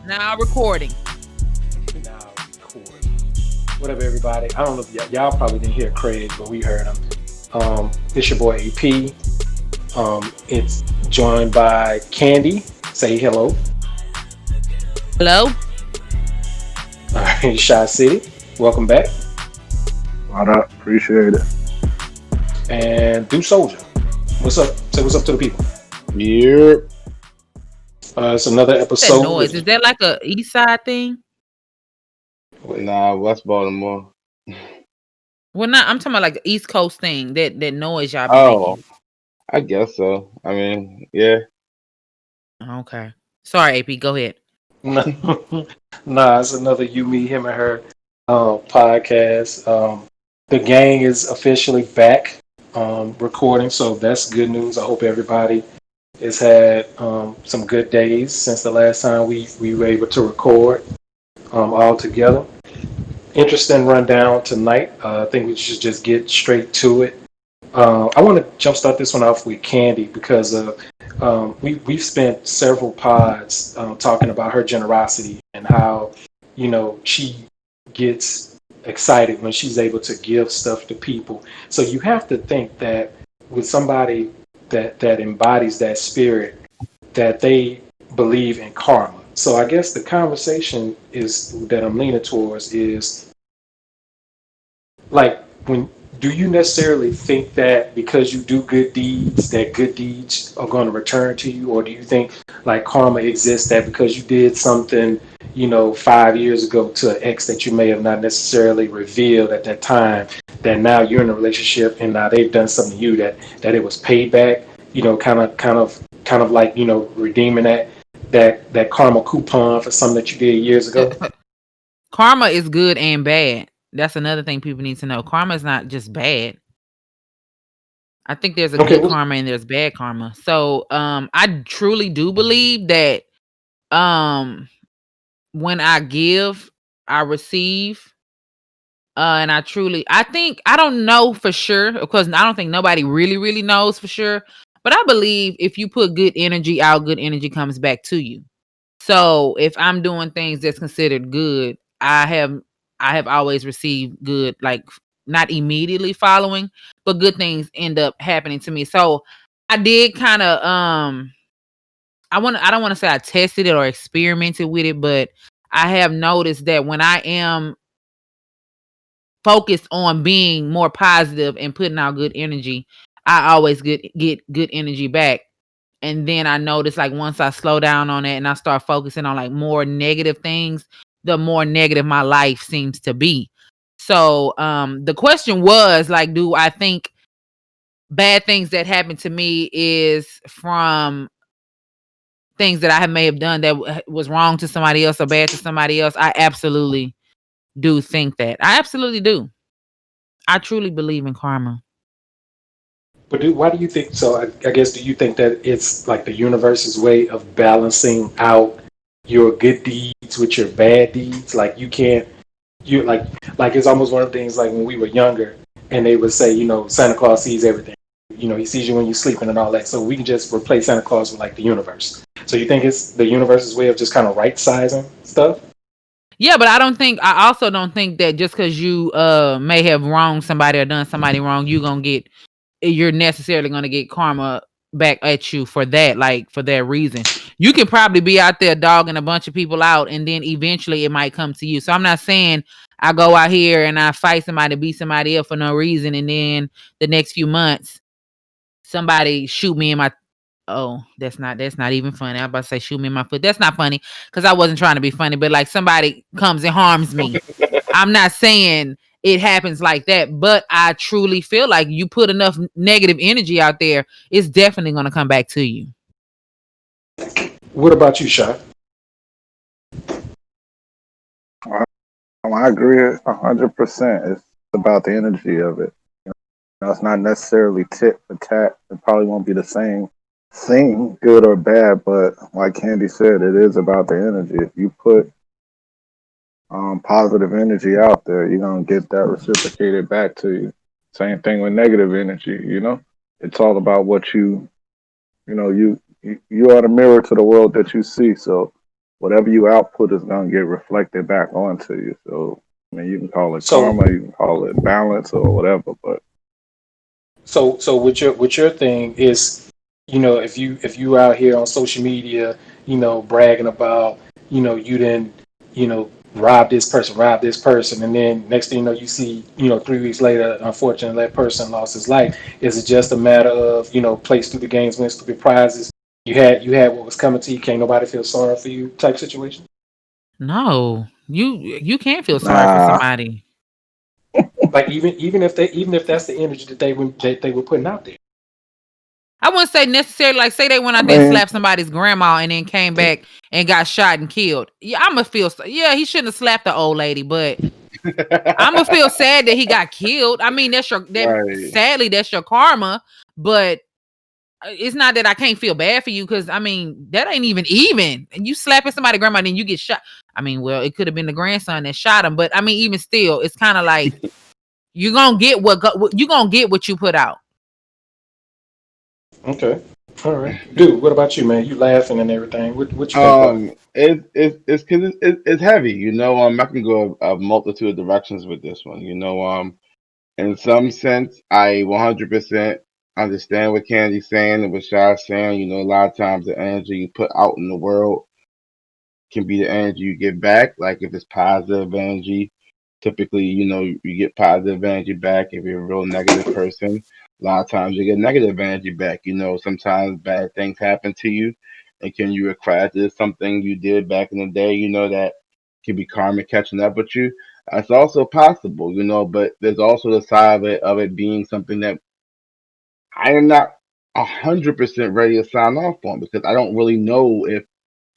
Now recording. Now record. What up, everybody? I don't know if y'all probably didn't hear Craig, but we heard him. It's your boy AP. It's joined by Candy. Say hello. Hello. All right, Shy City. Welcome back. What up? Appreciate it. And Do Soldier. What's up? Say what's up to the people. Yep. It's another That episode. noise. Is that like a east side thing? Wait, Nah, West Baltimore. Well, not. I'm talking about like the East Coast thing. That noise y'all be Oh, making. I guess so. I mean, yeah. Okay. Sorry, AP. Go ahead. nah, it's another you, me, him, and her podcast. The gang is officially back recording, so that's good news. I hope everybody has had some good days since the last time we were able to record all together. Interesting rundown tonight. I think we should just get straight to it. I want to jumpstart this one off with Candy because we've spent several pods talking about her generosity and how she gets excited when she's able to give stuff to people. So you have to think that with somebody that embodies that spirit, that they believe in karma. So I guess the conversation is that I'm leaning towards is like when do you necessarily think that because you do good deeds that good deeds are going to return to you, or do you think like karma exists that because you did something 5 years ago to an ex that you may have not necessarily revealed at that time, that now you're in a relationship and now they've done something to you that it was paid back, kind of like redeeming that karma coupon for something that you did years ago. Karma is good and bad. That's another thing people need to know. Karma is not just bad. I think there's a Okay, good well, karma and there's bad karma. So, I truly do believe that um when I give, I receive. And I think, I don't know for sure. Of course, I don't think nobody really, really knows for sure. But I believe if you put good energy out, good energy comes back to you. So if I'm doing things that's considered good, I have always received good, like not immediately following, but good things end up happening to me. So I did kind of I don't want to say I tested it or experimented with it, but I have noticed that when I am focused on being more positive and putting out good energy, I always get good energy back. And then I notice, like, once I slow down on it and I start focusing on like more negative things, the more negative my life seems to be. So the question was like, do I think bad things that happen to me is from things that may have done that was wrong to somebody else or bad to somebody else? I absolutely do think that. I absolutely do. I truly believe in karma. but why do you think so? I guess do you think that it's like the universe's way of balancing out your good deeds with your bad deeds? Like you can't, you like it's almost one of the things like when we were younger and they would say, Santa Claus sees everything. He sees you when you're sleeping and all that. So we can just replace Santa Claus with like the universe. So you think it's the universe's way of just kind of right sizing stuff? Yeah, but I also don't think that just because you may have wronged somebody or done somebody wrong, you're necessarily gonna get karma back at you for that, like for that reason. You can probably be out there dogging a bunch of people out and then eventually it might come to you. So I'm not saying I go out here and I fight somebody, beat somebody up for no reason, and then the next few months somebody shoot me in my oh, that's not even funny. I was about to say shoot me in my foot. That's not funny because I wasn't trying to be funny, but like somebody comes and harms me. I'm not saying it happens like that, but I truly feel like you put enough negative energy out there, it's definitely gonna come back to you. What about you, Sean? I agree 100%. It's about the energy of it. It's not necessarily tit for tat. It probably won't be the same thing, good or bad, but like Candy said, it is about the energy. If you put positive energy out there, you're gonna get that reciprocated back to you. Same thing with negative energy. It's all about what you are the mirror to the world that you see. So whatever you output is gonna get reflected back onto you. So I mean, you can call it So karma, you can call it balance or whatever, but so with your thing is, if you out here on social media, bragging about, you didn't, rob this person, and then next thing you know, you see, 3 weeks later, unfortunately, that person lost his life. Is it just a matter of, play stupid games, win stupid prizes? You had what was coming to you. Can't nobody feel sorry for you type situation. No, you can't feel sorry for nah. somebody. Like even if that's the energy that they were putting out there. I wouldn't say necessarily like say they went I out there and mean, slapped somebody's grandma and then came back and got shot and killed. Yeah, I'ma feel yeah, he shouldn't have slapped the old lady, but I'ma feel sad that he got killed. I mean, Right. sadly that's your karma, but it's not that I can't feel bad for you because I mean that ain't even. And you slapping somebody grandma and then you get shot. I mean, well, it could have been the grandson that shot him, but I mean, even still, it's kind of like you gonna get you gonna get what you put out. Okay. All right. Dude, what about you, man? You laughing and everything. What you think about it? It's because it's heavy. I can go a multitude of directions with this one. In some sense, I 100% understand what Candy's saying and what Shaw's saying. A lot of times the energy you put out in the world can be the energy you get back. Like if it's positive energy, typically, you get positive energy back. If you're a real negative person, a lot of times you get negative energy back. Sometimes bad things happen to you, and can you accredit to something you did back in the day? That can be karma catching up with you. That's also possible, but there's also the side of it being something that I am not 100% ready to sign off on because I don't really know if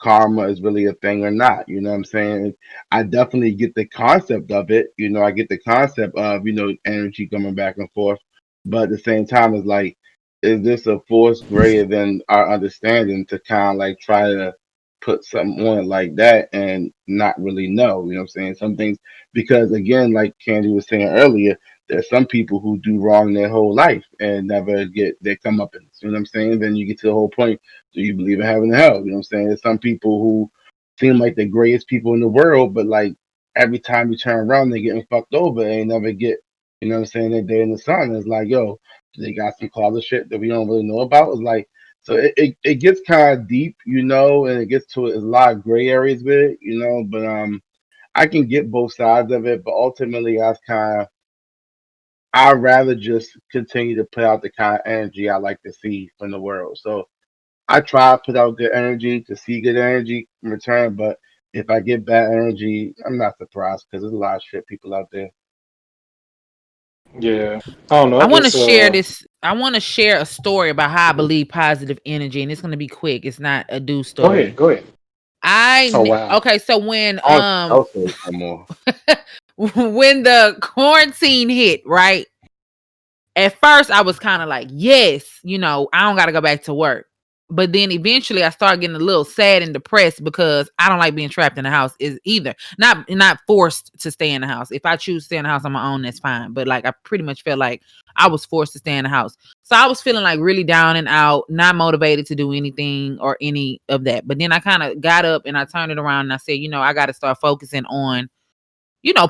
karma is really a thing or not. You know what I'm saying? I definitely get the concept of it. I get the concept of, energy coming back and forth. But at the same time, it's like, is this a force greater than our understanding to kind of like try to put something on it like that and not really know? You know what I'm saying? Some things, because again, like Candy was saying earlier, there's some people who do wrong their whole life and never get their comeuppance. You know what I'm saying? Then you get to the whole point. Do you believe in heaven and hell? You know what I'm saying? There's some people who seem like the greatest people in the world, but like every time you turn around, they're getting fucked over and they never get, you know what I'm saying, that day in the sun. It's like, yo, they got some closet shit that we don't really know about. It's like, so it gets kind of deep, and it gets to a lot of gray areas with it, but I can get both sides of it, but ultimately I'd rather just continue to put out the kind of energy I like to see from the world. So I try to put out good energy to see good energy in return, but if I get bad energy, I'm not surprised because there's a lot of shit people out there. Yeah. I don't know. I I want to guess. share this. I want to share a story about how I believe positive energy, and it's going to be quick. It's not a do Go ahead. story. Go ahead. Oh wow. Okay, so when I want to tell some more. when the quarantine hit, right? At first I was kind of like, yes, I don't got to go back to work. But then eventually I started getting a little sad and depressed because I don't like being trapped in the house is either. Not forced to stay in the house. If I choose to stay in the house on my own, that's fine. But like I pretty much felt like I was forced to stay in the house. So I was feeling like really down and out, not motivated to do anything or any of that. But then I kind of got up and I turned it around and I said, I got to start focusing on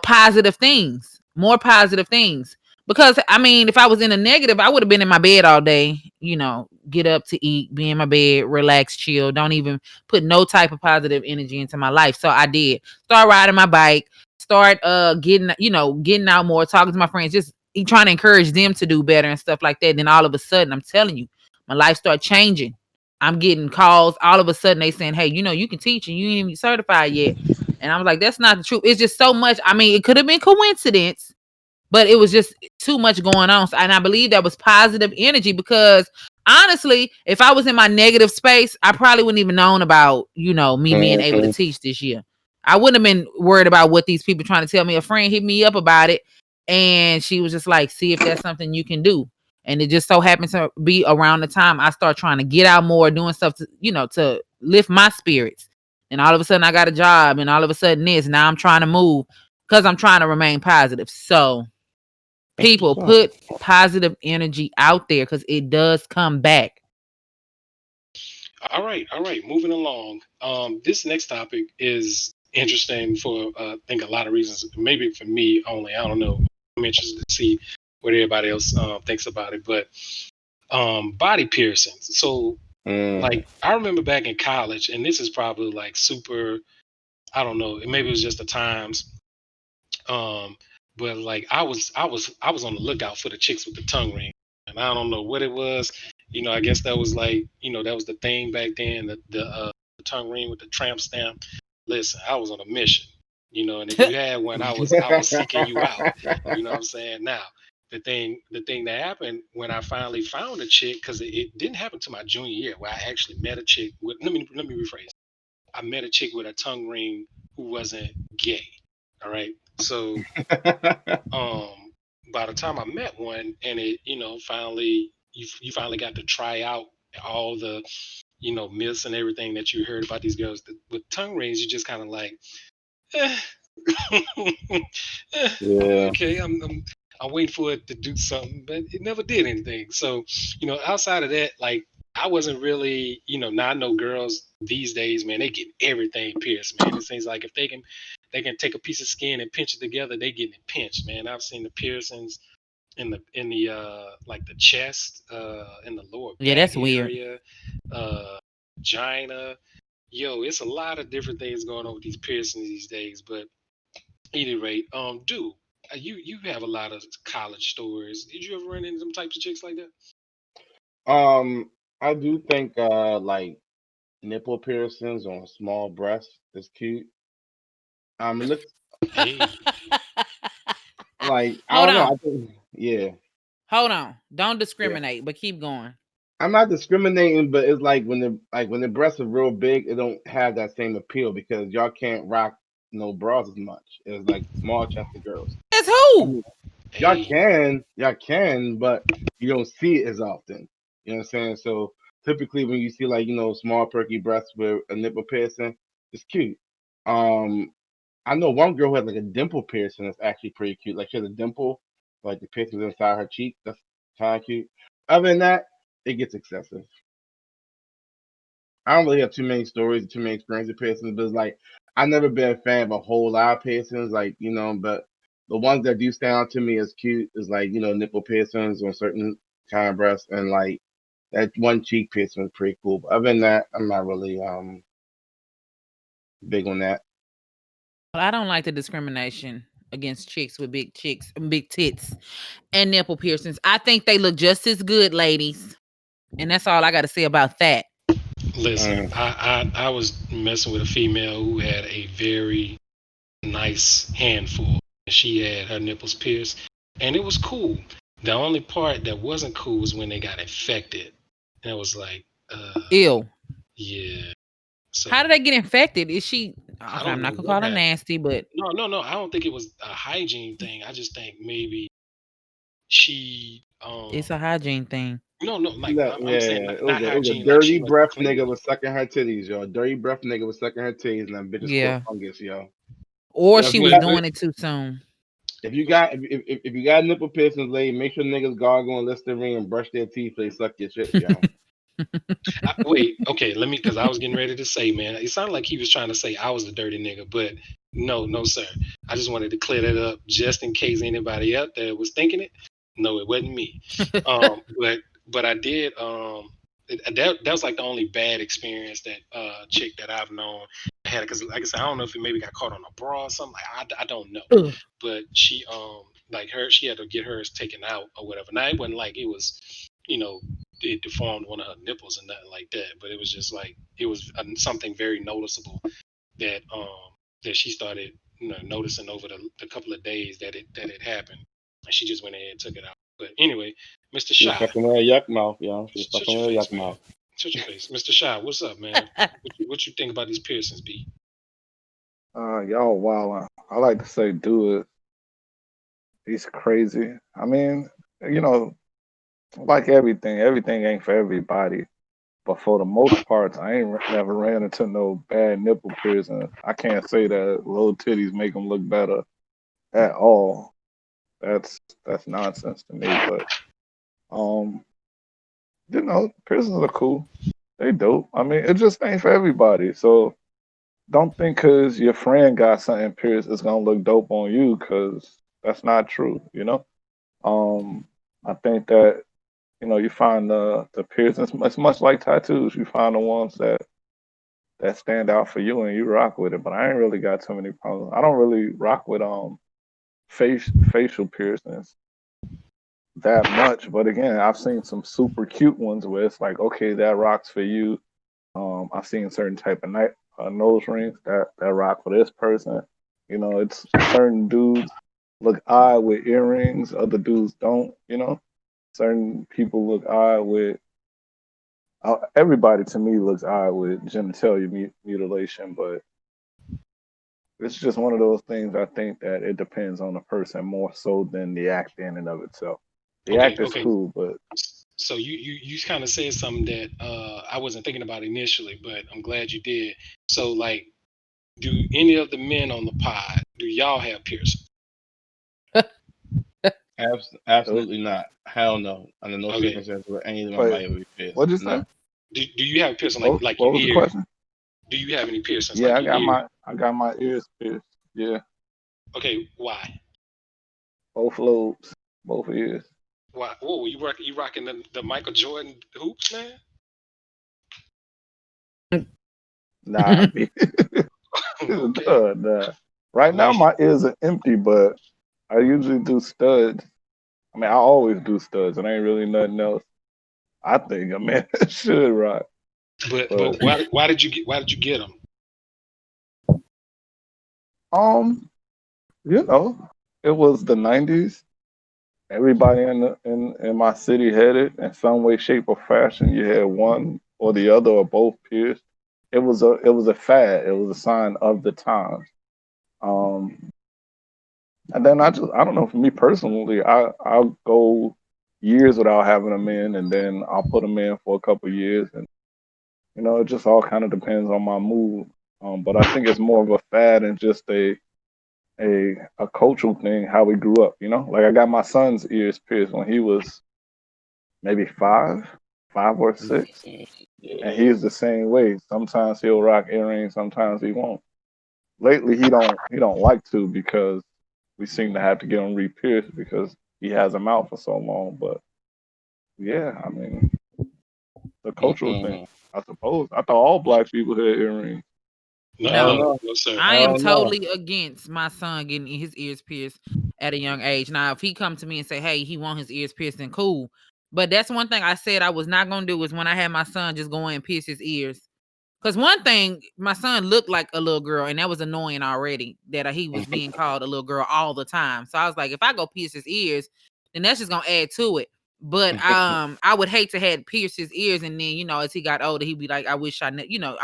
positive things, more positive things. Because I mean, if I was in a negative, I would have been in my bed all day, get up to eat, be in my bed, relax, chill, don't even put no type of positive energy into my life. So I did start riding my bike, start getting out more, talking to my friends, just trying to encourage them to do better and stuff like that. Then all of a sudden, I'm telling you, my life started changing. I'm getting calls all of a sudden. They saying, "Hey, you can teach and you ain't even certified yet." And I was like, that's not the truth. It's just so much. I mean, it could have been coincidence, but it was just too much going on. And I believe that was positive energy because honestly, if I was in my negative space, I probably wouldn't even known about, me being able to Hmm. teach this year. I wouldn't have been worried about what these people trying to tell me. A friend hit me up about it and she was just like, see if that's something you can do. And it just so happened to be around the time I start trying to get out more, doing stuff to, to lift my spirits. And all of a sudden I got a job and all of a sudden now I'm trying to move because I'm trying to remain positive. So That's people what's put up. positive energy out there because it does come back. All right. Moving along. This next topic is interesting for I think a lot of reasons. Maybe for me only. I don't know. I'm interested to see what everybody else thinks about it. But body piercings. So Mm. like I remember back in college, and this is probably like super. I don't know. Maybe it was just the times. Um, but like I was on the lookout for the chicks with the tongue ring, and I don't know what it was. I guess that was like that was the thing back then. The tongue ring with the tramp stamp. Listen, I was on a mission. And if you had one, I was seeking you out. You know what I'm saying? Now, the thing that happened when I finally found a chick, because it didn't happen to my junior year, where I actually met a chick with. Let me rephrase. I met a chick with a tongue ring who wasn't gay. All right. So um by the time I met one and it, finally you finally got to try out all the, myths and everything that you heard about these girls with tongue rings, you just kind of like, eh, eh, Yeah. okay, I'm waiting for it to do something, but it never did anything. So, outside of that, like I wasn't really, now I know girls these days, man, they get everything pierced, man. It seems like if they can take a piece of skin and pinch it together, they getting it pinched, man. I've seen the piercings in the like the chest, in the lower Yeah, back that's weird. area, vagina. Yo, it's a lot of different things going on with these piercings these days. But at any rate, dude, you have a lot of college stories. Did you ever run into them types of chicks like that? Um, I do think like nipple piercings on small breasts is cute. It looks Hey, like I Hold don't know. I on. think yeah. Hold on. Don't Yeah. discriminate, but keep going. I'm not discriminating, but it's like when the breasts are real big, it don't have that same appeal because y'all can't rock no bras as much. It's like small chested girls. That's I who? mean, hey, y'all can, but you don't see it as often. You know what I'm saying? So typically when you see like, small perky breasts with a nipple piercing, it's cute. Um I know one girl who has like a dimple piercing that's actually pretty cute. Like she has a dimple, like the piercing's inside her cheek. That's kind of cute. Other than that, it gets excessive. I don't really have too many stories, too many experiences with piercings, but it's like I've never been a fan of a whole lot of piercings, like but the ones that do stand out to me as cute is like nipple piercings on certain kind of breasts, and like that one cheek piercing is pretty cool. But other than that, I'm not really big on that. Well, I don't like the discrimination against chicks, big tits, and nipple piercings. I think they look just as good, ladies. And that's all I got to say about that. listen, Mm. I was messing with a female who had a very nice handful. She had her nipples pierced, and it was cool. The only part that wasn't cool was when they got infected, and it was like, Ew. yeah. So How did they get infected? Is she I okay? I'm don't not know gonna what call her happened. nasty, but No, no, no. I don't think it was a hygiene thing. I just think maybe she, it's a hygiene thing. no, no. Like I'm saying, Yeah, not it was a hygiene. Like dirty she wasn't breath cleaning nigga them. was sucking her titties, yo. Dirty breath nigga was sucking her titties, and that bitch just caught Yeah. fungus, yo. Or Yo, she was doing it too soon. if you got nipple piercings, lady, make sure niggas gargle and Listerine and brush their teeth before they suck your shit, yo. Wait, okay, let me, because I was getting ready to say, man, it sounded like he was trying to say I was the dirty nigga, but no, no, sir. I just wanted to clear that up just in case anybody out there was thinking it. No, it wasn't me. But I did. That was like the only bad experience that chick that I've known had, because like I said, I don't know if it maybe got caught on a bra or something. Like, I don't know, Ugh. but she had to get hers taken out or whatever. Now it wasn't like it was, you know it deformed one of her nipples and nothing like that. But it was just like it was something very noticeable that that she started noticing over the couple of days that it happened, and she just went ahead and took it out. But anyway, Mr. She was Shy, fucking with her yuck mouth, yo. She was shut fucking your with her face, yuck man. mouth. Shut your face, Mr. Shy. What's up, man? What you think about these piercings, B? Y'all wildin'. I like to say, do it. He's crazy. I mean, you know, like everything ain't for everybody. But for the most part, I ain't never ran into no bad nipple piercing. I can't say that little titties make them look better at all. That's nonsense to me. But um, piercings are cool. They dope. I mean, it just ain't for everybody. So don't think because your friend got something pierced, it's gonna look dope on you. Because that's not true. Um, I think that you find the piercings. It's much like tattoos. You find the ones that stand out for you and you rock with it. But I ain't really got too many problems. I don't really rock with facial piercings that much. But again, I've seen some super cute ones where it's like, okay, that rocks for you. I've seen certain type of nose rings that rock for this person. It's certain dudes look odd with earrings, other dudes don't. Certain people look odd with. Everybody to me looks odd with genitalia mutilation, but it's just one of those things. I think that it depends on the person more so than the act in and of itself. The Okay, act is okay. cool, but So you kind of said something that I wasn't thinking about initially, but I'm glad you did. So like, do any of the men on the pod, do y'all have piercing? uh, Absolutely not. Hell no. Under no Okay. circumstances would any of my wait, body would be pissed. what'd you say? No. Do you have a piercing like What your was the ear? question? Do you have any piercings Yeah, like your ear? I got my ears pierced. Yeah, Okay, why? both lobes, both ears. Why? Whoa, you rocking the Michael Jordan hoops, man? Nah, I be Okay. nah. Right I now mean, my ears are empty, but I usually do studs. I mean, I always do studs. It ain't really nothing else. I think a man should rock, but but why did you get them? um, you know, it was the '90s. Everybody in my city had it in some way, shape, or fashion. You had one or the other or both pierced. It was a fad. It was a sign of the times. Um, and then I don't know. For me personally, I'll go years without having them in, and then I'll put them in for a couple of years, and it just all kind of depends on my mood. But I think it's more of a fad and just a cultural thing, how we grew up. Like I got my son's ears pierced when he was maybe five or six, and Yeah. he's the same way. Sometimes he'll rock earrings, sometimes he won't. Lately, he don't like to because we seem to have to get him re-pierced because he has them out for so long. But yeah, I mean, the cultural thing, Mm-mm. I suppose. I thought all black people had earrings. Hell No, No, no. no, sir. I am Hell no. totally against my son getting his ears pierced at a young age. Now, if he come to me and say, "Hey, he want his ears pierced," then cool. But that's one thing I said I was not gonna do is when I had my son just go in and pierce his ears. Cause one thing, my son looked like a little girl, and that was annoying already. That he was being called a little girl all the time. So I was like, if I go pierce his ears, then that's just gonna add to it. But I would hate to had pierced his ears, and then as he got older, he'd be like, I wish I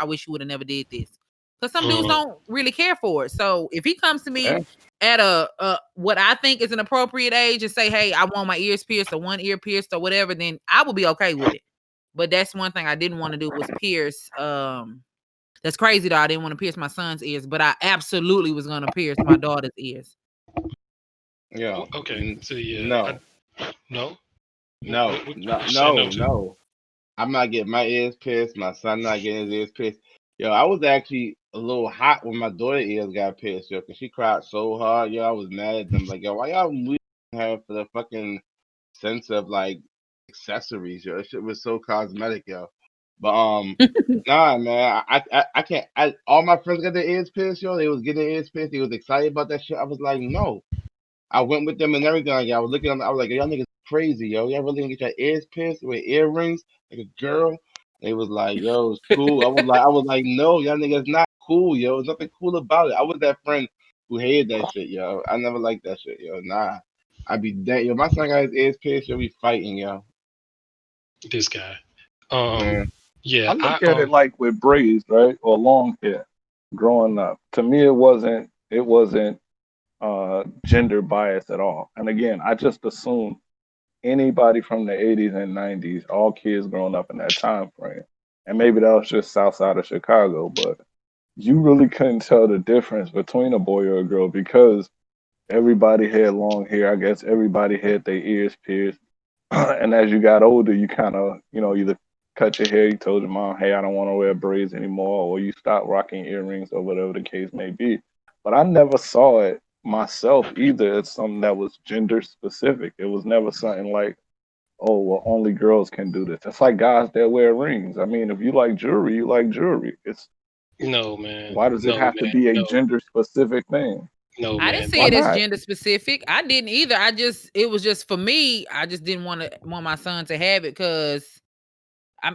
wish you would have never did this. Cause some dudes Mhm. don't really care for it. So if he comes to me Yeah. at a what I think is an appropriate age and say, hey, I want my ears pierced or one ear pierced or whatever, then I will be okay with it. But that's one thing I didn't want to do was pierce. That's crazy though. I didn't want to pierce my son's ears, but I absolutely was gonna pierce my daughter's ears. Yeah. Okay, so yeah, No. no. No. What No. you say no No. to? No. I'm not getting my ears pierced. My son not getting his ears pierced. Yo, I was actually a little hot when my daughter ears got pierced, yo, because she cried so hard. Yo, I was mad at them. Like, yo, why y'all leaving her for the fucking sense of like accessories, yo? That shit was so cosmetic, yo. But nah, man, I can't. All my friends got their ears pierced, yo. They was getting their ears pierced. They was excited about that shit. I was like, no. I went with them and everything. Like, I was looking at them. I was like, y'all niggas crazy, yo. Y'all really gonna get your ears pierced with earrings like a girl? They was like, yo, it's cool. I was like, no, y'all niggas not cool, yo. There's nothing cool about it. I was that friend who hated that shit, yo. I never liked that shit, yo. Nah. I'd be dead. Yo, my son got his ears pierced, you'll be fighting, yo. This guy. Um, Man. yeah, I look at it like with braids, right, or long hair. Growing up, to me, it wasn't gender bias at all. And again, I just assumed anybody from the '80s and '90s, all kids growing up in that time frame, and maybe that was just south side of Chicago, but you really couldn't tell the difference between a boy or a girl because everybody had long hair. I guess everybody had their ears pierced. And as you got older, you kind of, either cut your hair, you told your mom, hey, I don't want to wear braids anymore, or you stop rocking earrings, or whatever the case may be. But I never saw it myself either as something that was gender specific. It was never something like, oh, well, only girls can do this. It's like guys that wear rings. I mean, if you like jewelry, you like jewelry. It's No, man. why does it No, have to man. be a No, gender specific thing? no, I didn't man. see Why it as not? gender specific. I didn't either. It was just for me. I just didn't want my son to have it because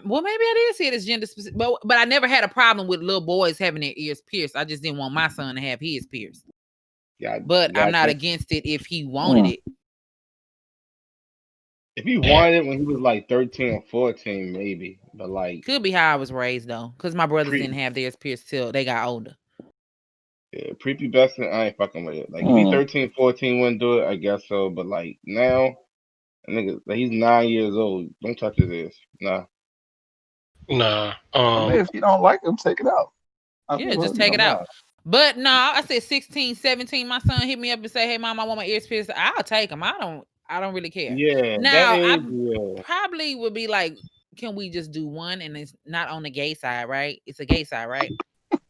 well, maybe I did see it as gender specific, but I never had a problem with little boys having their ears pierced. I just didn't want my son to have his pierced. Yeah, But I'm yeah. not against it if he wanted Mm. it. If he And wanted it when he was like 13 or 14, maybe. But like Could be how I was raised though, because my brothers pre didn't have theirs pierced till they got older. yeah, prepubescent, I ain't fucking with it. Like if he Mm. 13, 14 wouldn't do it, I guess so. But like now, a nigga, like he's 9 years old. Don't touch his ears. Nah. nah, I mean, if you don't like them, take it out. I Yeah, mean, just well, take it I'm out. not. But no, I said 16, 17. My son hit me up and say, "Hey, mom, I want my ears pierced." I'll take them. I don't really care. Yeah, that Now, I age, yeah. probably would be like, can we just do one? And it's not on the gay side, right? It's a gay side, right?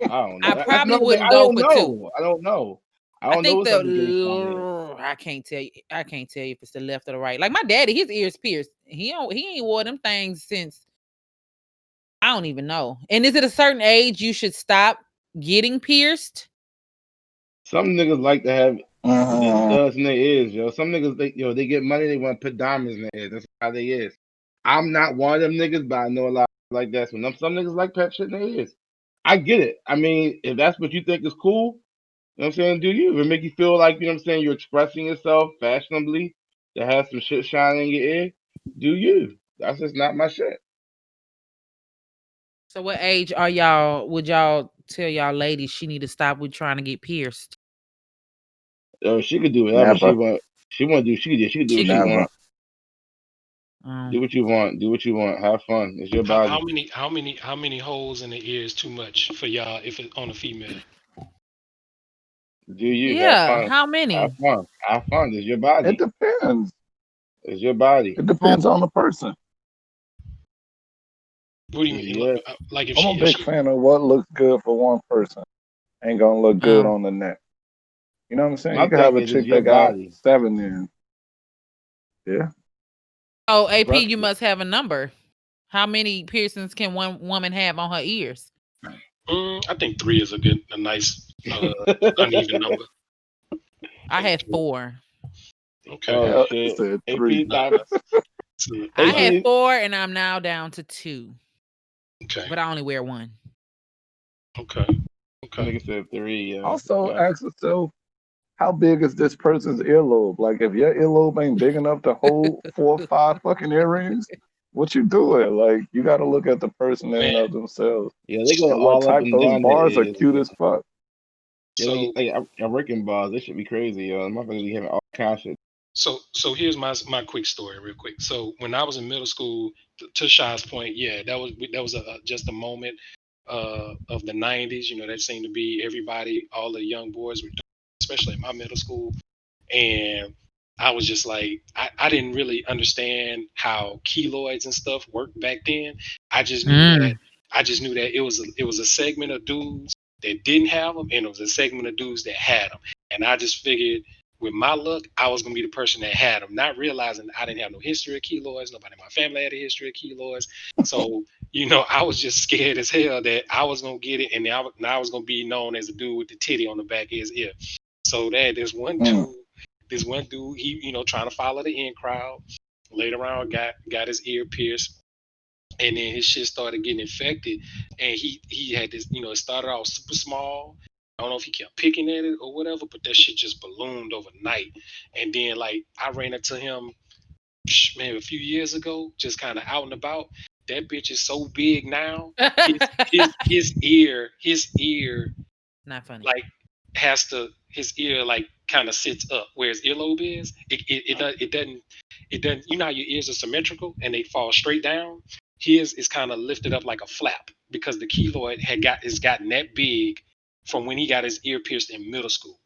I don't know. I That's probably another thing. wouldn't I go don't for two. know. I don't know. I I don't know think what's up the gay side. I can't tell you. I can't tell you if it's the left or the right. Like my daddy, his ears pierced. He ain't wore them things since I don't even know. And is it a certain age you should stop getting pierced? Some niggas like to have the Mhm. studs in their ears, yo. Some niggas, they get money, they want to put diamonds in their ears. That's how they is. I'm not one of them niggas, but I know a lot like that. So some niggas like pet shit in their ears. I get it. I mean, if that's what you think is cool, you know what I'm saying, do you? If it make you feel like, you know what I'm saying, you're expressing yourself fashionably to have some shit shining in your ear, do you? That's just not my shit. So what age are y'all? Would y'all tell y'all ladies she need to stop with trying to get pierced? She could do whatever she Never, want. She want to do. She could do She what she could. never. want. Do Um, what you want. Do what you want. Have fun. It's your how body. many holes in the ear is too much for y'all if it's on a female? Do you have yeah. fun? How Have many? fun. Have fun. It's your It body. depends. It's your body. It Um, depends on the person. What do you It's mean? your. Like I'm a if big she fan of what looks good for one person ain't gonna look good um, on the neck. You know what I'm saying? My You can have thing a is, it's chick your that got body. 7 in. Yeah. oh, AP, Trust you me. must have a number. How many piercings can one woman have on her ears? I think three is a nice uneven number. I I think had three. four. Okay. Oh Hell, he shit. said three. AP Nah, time. see, I nah, had AP. four, and I'm now down to two, okay, but I only wear one. okay, okay. Nigga said three. Also, Yeah. ask yourself, how big is this person's earlobe? Like, if your earlobe ain't big enough to hold 4 or 5 fucking earrings, what you doing? Like, you got to look at the person in and Man, of themselves. Yeah. They go And what all up type? and Those down their bars are ears. cute as fuck. Yeah, so like American bars. They should be crazy, yo. Motherfuckers be having all kinds of shit. so here's my quick story, real quick. So when I was in middle school, to Shai's point, yeah, that was just a moment of the '90s. You know, that seemed to be everybody, all the young boys were doing, especially in my middle school. And I was just like, I didn't really understand how keloids and stuff worked back then. I just knew that Mm. it was a segment of dudes that didn't have them, and it was a segment of dudes that had them. And I just figured, with my luck, I was gonna be the person that had them, not realizing I didn't have no history of keloids. Nobody in my family had a history of keloids, so I was just scared as hell that I was gonna get it, and now I was gonna be known as a dude with the titty on the back of his ear. So that Mm. this one dude, he trying to follow the in crowd. Later on, got his ear pierced, and then his shit started getting infected, and he had this. It started off super small. I don't know if he kept picking at it or whatever, but that shit just ballooned overnight. And then like I ran into him, man, a few years ago, just kind of out and about. That bitch is so big now. His ear Not funny. like his ear like kind of sits up where his earlobe is. It doesn't. You know how your ears are symmetrical and they fall straight down. His is kind of lifted up like a flap because the keloid has gotten that big from when he got his ear pierced in middle school.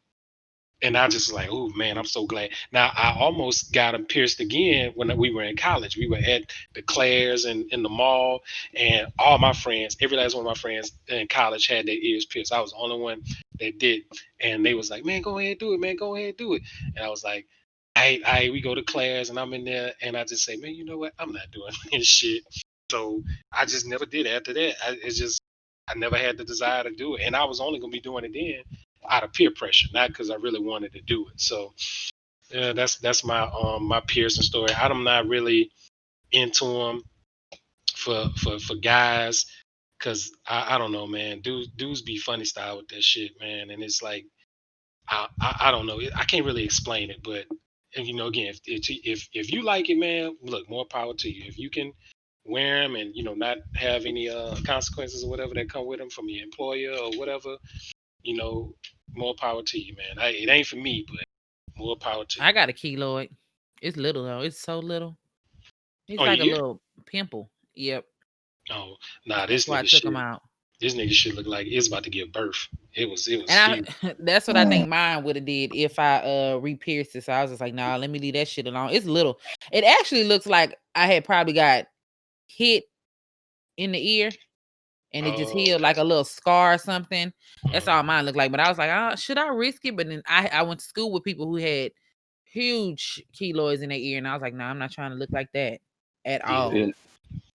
And I just like, oh man, I'm so glad. Now I almost got them pierced again when we were in college. We were at the Claire's and in the mall, and all my friends, every last one of my friends in college had their ears pierced. I was the only one that did, and they was like, man, go ahead, do it, man, go ahead, do it. And I was like, we go to Claire's, and I'm in there, and I just say, man, you know what? I'm not doing this shit. So I just never did it after that. It's just I never had the desire to do it, and I was only gonna be doing it then out of peer pressure, not because I really wanted to do it. So yeah, that's my my piercing story. I'm not really into them for guys because I don't know, man. Dudes be funny style with that shit, man, and it's like I don't know. I can't really explain it, but and, you know, again, if you like it, man, look, more power to you. If you can wear them and not have any consequences or whatever that come with them from your employer or whatever, you know, more power to you, man. It ain't for me, but more power to I you. got a keloid. It's little though. It's so little. It's Oh like a yeah. little pimple. Yep. Oh nah, That's why I took them out. this nigga shit looked like it's about to give birth. It was And huge. that's what I Mm. think mine would have did if I re-pierced it. So I was just like, nah, let me leave that shit alone. It's little. It actually looks like I had probably got hit in the ear and it just Oh, healed okay. like a little scar or something. That's Uh, all mine looked like. But I was like, should I risk it? But then I went to school with people who had huge keloids in their ear, and I was like, nah, I'm not trying to look like that at yeah. all. See,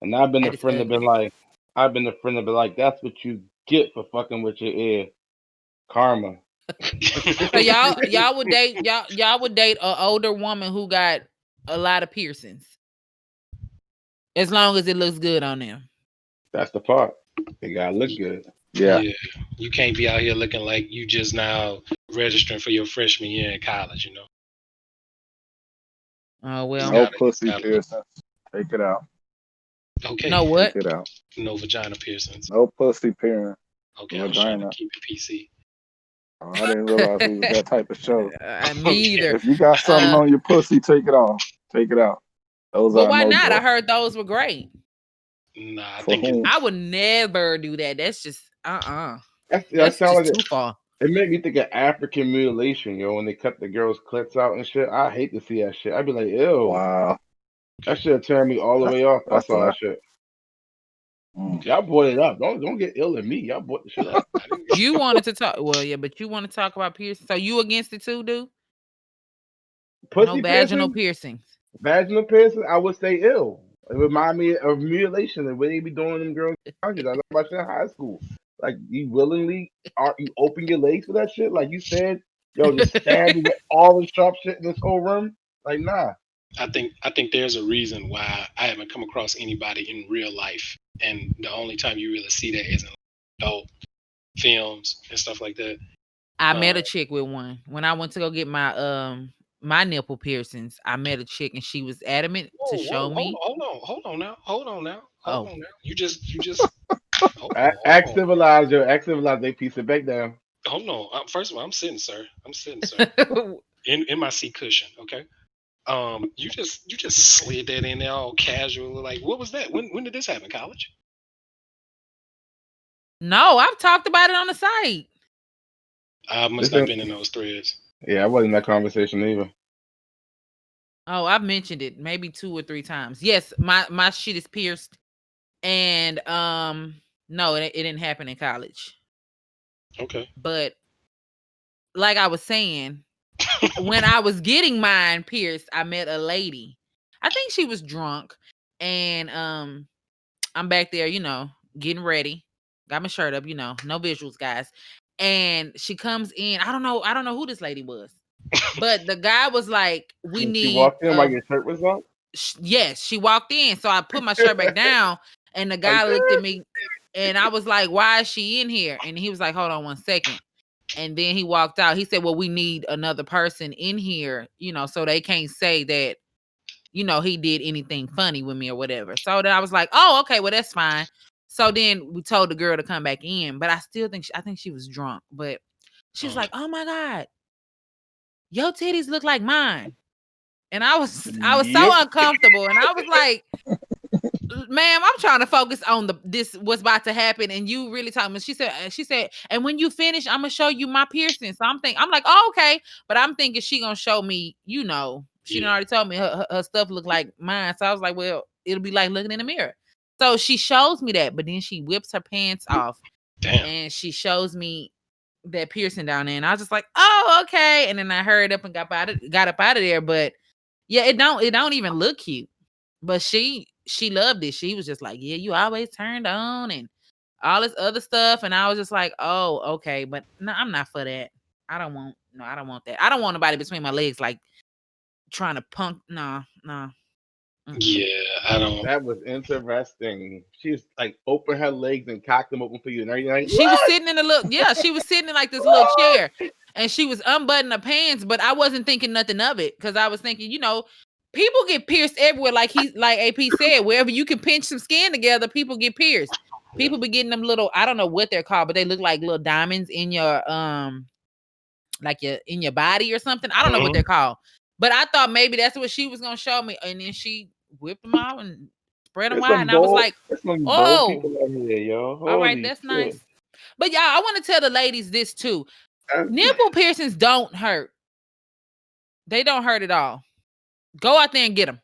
and I've been a That is friend that been ugly. like, that's what you get for fucking with your ear, karma. So y'all would date an older woman who got a lot of piercings as long as it looks good on them. That's the part. They gotta look good. Yeah. Yeah, you can't be out here looking like you just now registering for your freshman year in college. Oh It's well, No gotta pussy gotta look piercings. Take it out. okay. no Take what? it out. No vagina piercings. No pussy piercing. Okay, I was trying to Vagina. keep it PC. Oh, I didn't realize we was that type of show. Me Okay. either. If you got something Uh, on your pussy, take it off. Take it out. Those but are why no not? I go. heard those were great. Nah, I For think it's whom? I would never do that. That's just That That's sound just like too far. it made me think of African mutilation, yo, when they cut the girls' clits out and shit. I hate to see that shit. I'd be like, ew. Wow. That shit turned me all the That's way off. I that's saw that a shit. mm. Y'all brought it up. Don't get ill at me. Y'all brought the shit up. I didn't. You wanted to talk, well, yeah, but you want to talk about piercing. So you against it too, dude? No Pussy vaginal piercing, piercings. vaginal piercing, I would say ill. It remind me of mutilation and what they be doing them girls in colleges. I know about shit in high school. Like you willingly are you open your legs for that shit? Like you said, yo, just stab me with all the sharp shit in this whole room. Like nah. I think there's a reason why I haven't come across anybody in real life, and the only time you really see that is in adult films and stuff like that. I Uh, met a chick with one. When I went to go get my nipple piercings, I met a chick and she was adamant to whoa, show whoa, me. hold on now, hold on now, hold Oh. on now. You just Act hold civilized, yo. Act civilized. They piece it back down. on, hold on. First of all, I'm sitting, sir. I'm sitting, sir, in my seat cushion. Okay. You just slid that in there all casual. Like, what was that? When did this happen? College? No, I've talked about it on the site. I must not Listen, been in those threads. yeah, I wasn't in that conversation either. Oh, I've mentioned it maybe 2 or 3 times. Yes, my shit is pierced, and no, it didn't happen in college. Okay. But like I was saying, when I was getting mine pierced, I met a lady. I think she was drunk, and I'm back there, getting ready. Got my shirt up, no visuals, guys. And she comes in. I don't know who this lady was. But the guy was like, "We She need walked in while your shirt was up. yes, she walked in. So I put my shirt back down and the Like, guy looked at me and I was like, "Why is she in here?" And he was like, "Hold on 1 second." And then he walked out. He said, "Well, we need another person in here, so they can't say that, he did anything funny with me or whatever." So then I was like, "Oh, okay, well that's fine." So then we told the girl to come back in, but I still think I think she was drunk. But she was Um, like, "Oh my god, your titties look like mine." And I was so yep. uncomfortable, and I was like, ma'am, I'm trying to focus on this what's about to happen, and you really talking. She said, and when you finish, I'm gonna show you my piercing. So I'm like, oh, okay, but I'm thinking she gonna show me, she done Yeah. already told me her stuff look like mine. So I was like, well, it'll be like looking in the mirror. So she shows me that, but then she whips her pants off Damn. and she shows me that piercing down there, and I was just like, oh, okay. And then I hurried up and got up out of there. But yeah, it don't even look cute. But she loved it. She was just like, yeah, you always turned on and all this other stuff. And I was just like, oh, okay. But no, I'm not for that. I don't want that. I don't want nobody between my legs like trying to punk. No, no. Mm-mm. Yeah, I don't. That was interesting. She's like open her legs and cock them open for you, and everything. Like, She was what? sitting in a little, yeah, she was sitting in like this little What? chair and she was unbuttoning her pants, but I wasn't thinking nothing of it because I was thinking, people get pierced everywhere. Like AP said, wherever you can pinch some skin together, people get pierced. Yeah. People be getting them little, I don't know what they're called, but they look like little diamonds in your like your in your body or something. I don't know what Mhm. they're called. But I thought maybe that's what she was gonna show me. And then she whipped them out and spread them wide. And I was like, There's some bold oh, people out here, yo. all right, Holy that's shit. nice. But y'all, I want to tell the ladies this too. That's- Nipple piercings don't hurt. They don't hurt at all. Go out there and get them.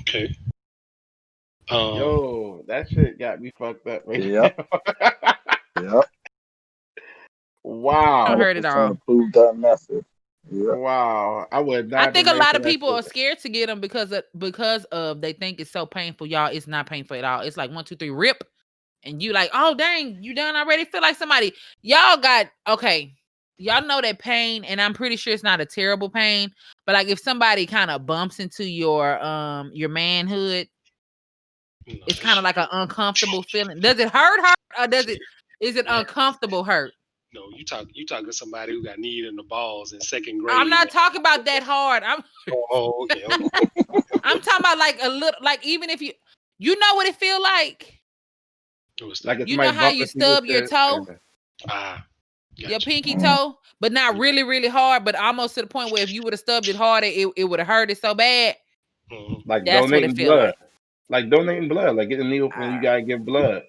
Okay. Um. Yo, that shit got me fucked up right Yep. now. Yep. Don't Wow. hurt at 100% all. approved that method. Yep. Wow. I would not I have think been a ready lot for of that people are shit. scared to get them because of they think it's so painful. Y'all, it's not painful at all. It's like 1, 2, 3, rip, and you like, oh dang, you done already? Feel like somebody. Y'all got okay. Y'all know that pain, and I'm pretty sure it's not a terrible pain. But like if somebody kind of bumps into your manhood, No, it's that kind of shit. like an uncomfortable feeling. Does it hurt, or is it Man, uncomfortable hurt? no. You talking to somebody who got kneed in the balls in second I'm grade, not man. talking about that hard. Oh, okay, okay, I'm talking about like a little, like even if you know what it feel like. What's Like that? if You know somebody how bump you into you, stub your shit. toe, Ah, your gotcha. pinky Mm. toe, but not Yeah. really, really hard, but almost to the point where if you would have stubbed it harder, it would have hurt it so bad. Mhm. Like That's what it donating feel blood. like. Like donating blood. Like getting a needle when you I, gotta give blood.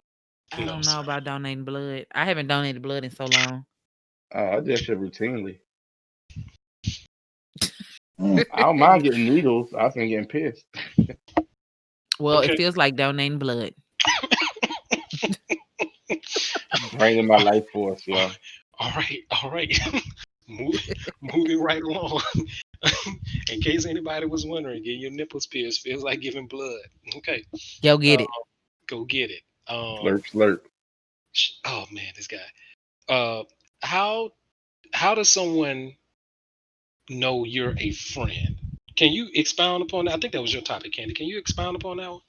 I No, don't know sir. about donating blood. I haven't donated blood in so long. I do that shit routinely. Mm. I don't mind getting needles. I was thinking getting pissed. Well, it Okay. feels like donating blood. Draining my life force, All yo. all right. All right. Move, moving right along. In case anybody was wondering, getting your nipples pierced feels like giving blood. Okay. Go Uh, get it. go get it. Slurp, slurp. Oh man, this guy. Uh, how how does someone know you're a friend? Can you expound upon that? I think that was your topic, Candy. Can you expound upon that one?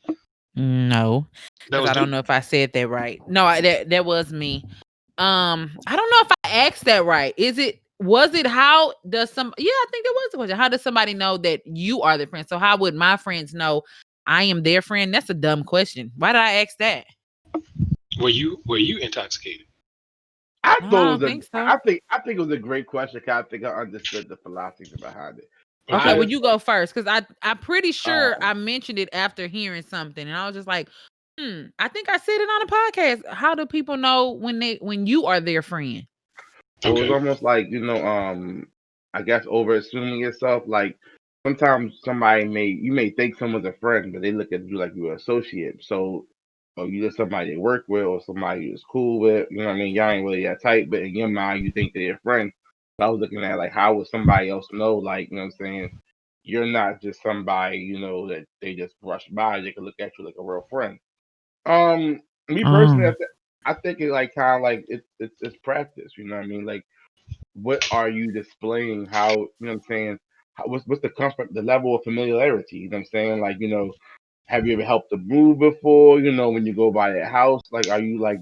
No, That because was I don't me. know if I said that right. No, that was me. I don't know if I asked that right. Was it how does some yeah, I think that was the question. How does somebody know that you are their friend? So how would my friends know I am their friend? That's a dumb question. Why did I ask that? Were you intoxicated? I No, I thought don't it was think so. I think it was a great question. 'Cause I think I understood the philosophy behind it. Okay, I Okay. well just you go first because I'm pretty sure um I mentioned it after hearing something and I was just like, I think I said it on a podcast. How do people know when you are their friend? it was Okay. almost like, I guess over assuming yourself. Like sometimes you may think someone's a friend, but they look at you like you're an associate. So or you just somebody they work with or somebody you're cool with, you know what I mean? Y'all ain't really that tight, but in your mind you think they're your friend. So I was looking at like how would somebody else know, like, you know what I'm saying? You're not just somebody, that they just brush by, they can look at you like a real friend. Me personally, Oh. I think it like kind of like it's practice. You know what I mean? Like, what are you displaying? How you know what I'm saying? What's the comfort, the level of familiarity? You know what I'm saying? Like, have you ever helped to move before? When you go by their house, like, are you like,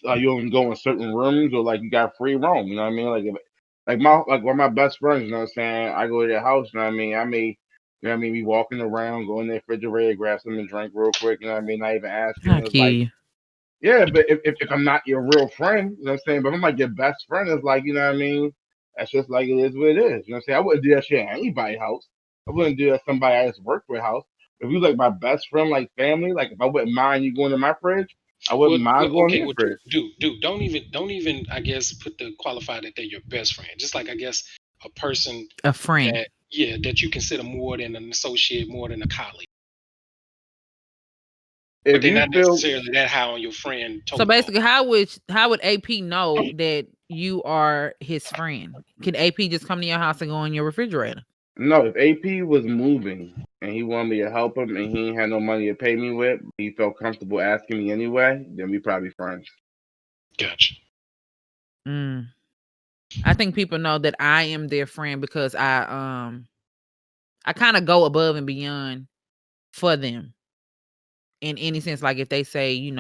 are you only go in certain rooms or like you got free roam? You know what I mean? Like, like one of my best friends. You know what I'm saying? I go to their house. You know what I mean? I may. You know what I mean? We walking around, go in the refrigerator, grab something to drink real quick. You know what I mean? Not even asking. I It's kill like, you. yeah, but if I'm not your real friend, you know what I'm saying? But if I'm like your best friend, it's like, you know what I mean? That's just like it is what it is. You know what I'm saying? I wouldn't do that shit at anybody's house. I wouldn't do that at somebody I just work with house. If you like my best friend, like family, like if I wouldn't mind you going in my fridge, I Well, wouldn't mind going in okay, your well, fridge. dude, don't even, I guess, put the qualify that they're your best friend. Just like, I guess, a person A friend. that, yeah, that you consider more than an associate, more than a colleague, but If they're you not feel necessarily that high on your friend So totem pole. basically, how would AP know that you are his friend? Can AP just come to your house and go in your refrigerator? no, if AP was moving and he wanted me to help him and he ain't had no money to pay me with, but he felt comfortable asking me anyway, then we probably friends. Gotcha. Mm. I think people know that I am their friend because I kind of go above and beyond for them in any sense. Like if they say,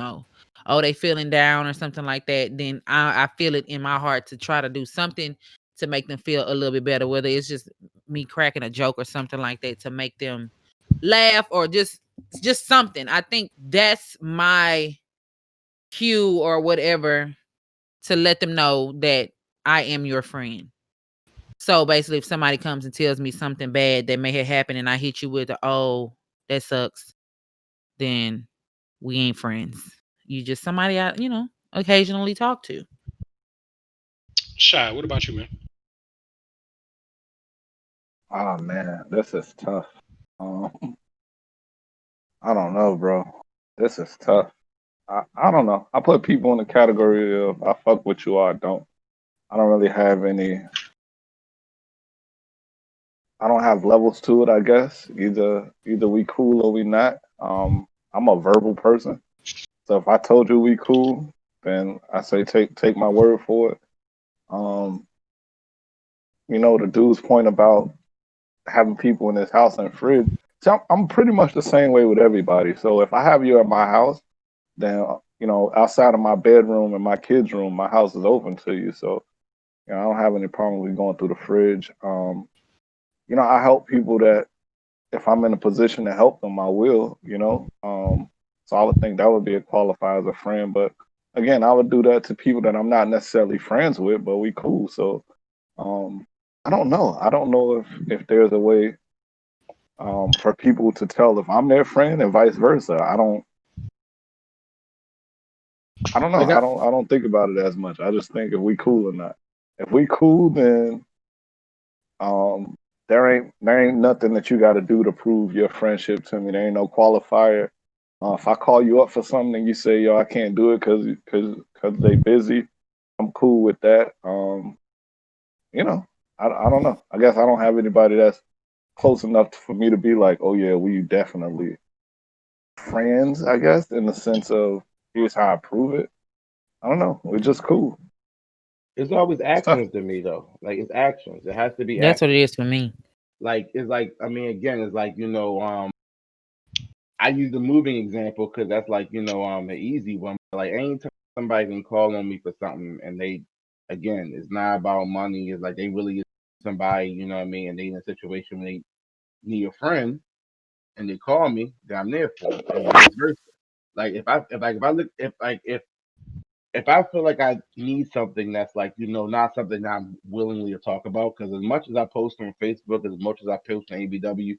oh, they feeling down or something like that, then I feel it in my heart to try to do something to make them feel a little bit better, whether it's just me cracking a joke or something like that to make them laugh or just something. I think that's my cue or whatever to let them know that I am your friend. So basically, if somebody comes and tells me something bad that may have happened and I hit you with oh, that sucks, then we ain't friends. You just somebody occasionally talk to. Shy, what about you, man? Oh man, this is tough. Um, I don't know, bro. This is tough. I don't know. I put people in the category of I fuck with you or I don't. I don't really have any. I don't have levels to it. I guess either we cool or we not. I'm a verbal person, so if I told you we cool, then I say take my word for it. Um, the dude's point about having people in his house and fridge. So I'm pretty much the same way with everybody. So if I have you at my house, then outside of my bedroom and my kids' room, my house is open to you. So I don't have any problem with going through the fridge. I help people that if I'm in a position to help them, I will. So I would think that would be a qualify as a friend. But again, I would do that to people that I'm not necessarily friends with, but we cool. So um, I don't know. I don't know if there's a way for people to tell if I'm their friend and vice versa. I don't know. Like I I, don't I don't think about it as much. I just think if we cool or not. If we cool, then there ain't nothing that you got to do to prove your friendship to me. There ain't no qualifier. If I call you up for something and you say, "Yo, I can't do it because they busy," I'm cool with that. You know, I don't know. I guess I don't have anybody that's close enough for me to be like, "Oh yeah, we definitely friends." I guess in the sense of here's how I prove it. I don't know. We're just cool. it's always It's tough. actions to me though. Like it's actions. It has to be That's what it actions. is for me. Like it's like I mean again, it's like I use the moving example because that's like an easy one. Like anytime somebody can call on me for something and they again, it's not about money. It's like they really is somebody, you know what I mean, and they in a situation where they need a friend and they call me, then I'm there for them, and vice versa. Like if I look if I feel like I need something that's like not something that I'm willingly to talk about, because as much as I post on Facebook, as much as I post on ABW,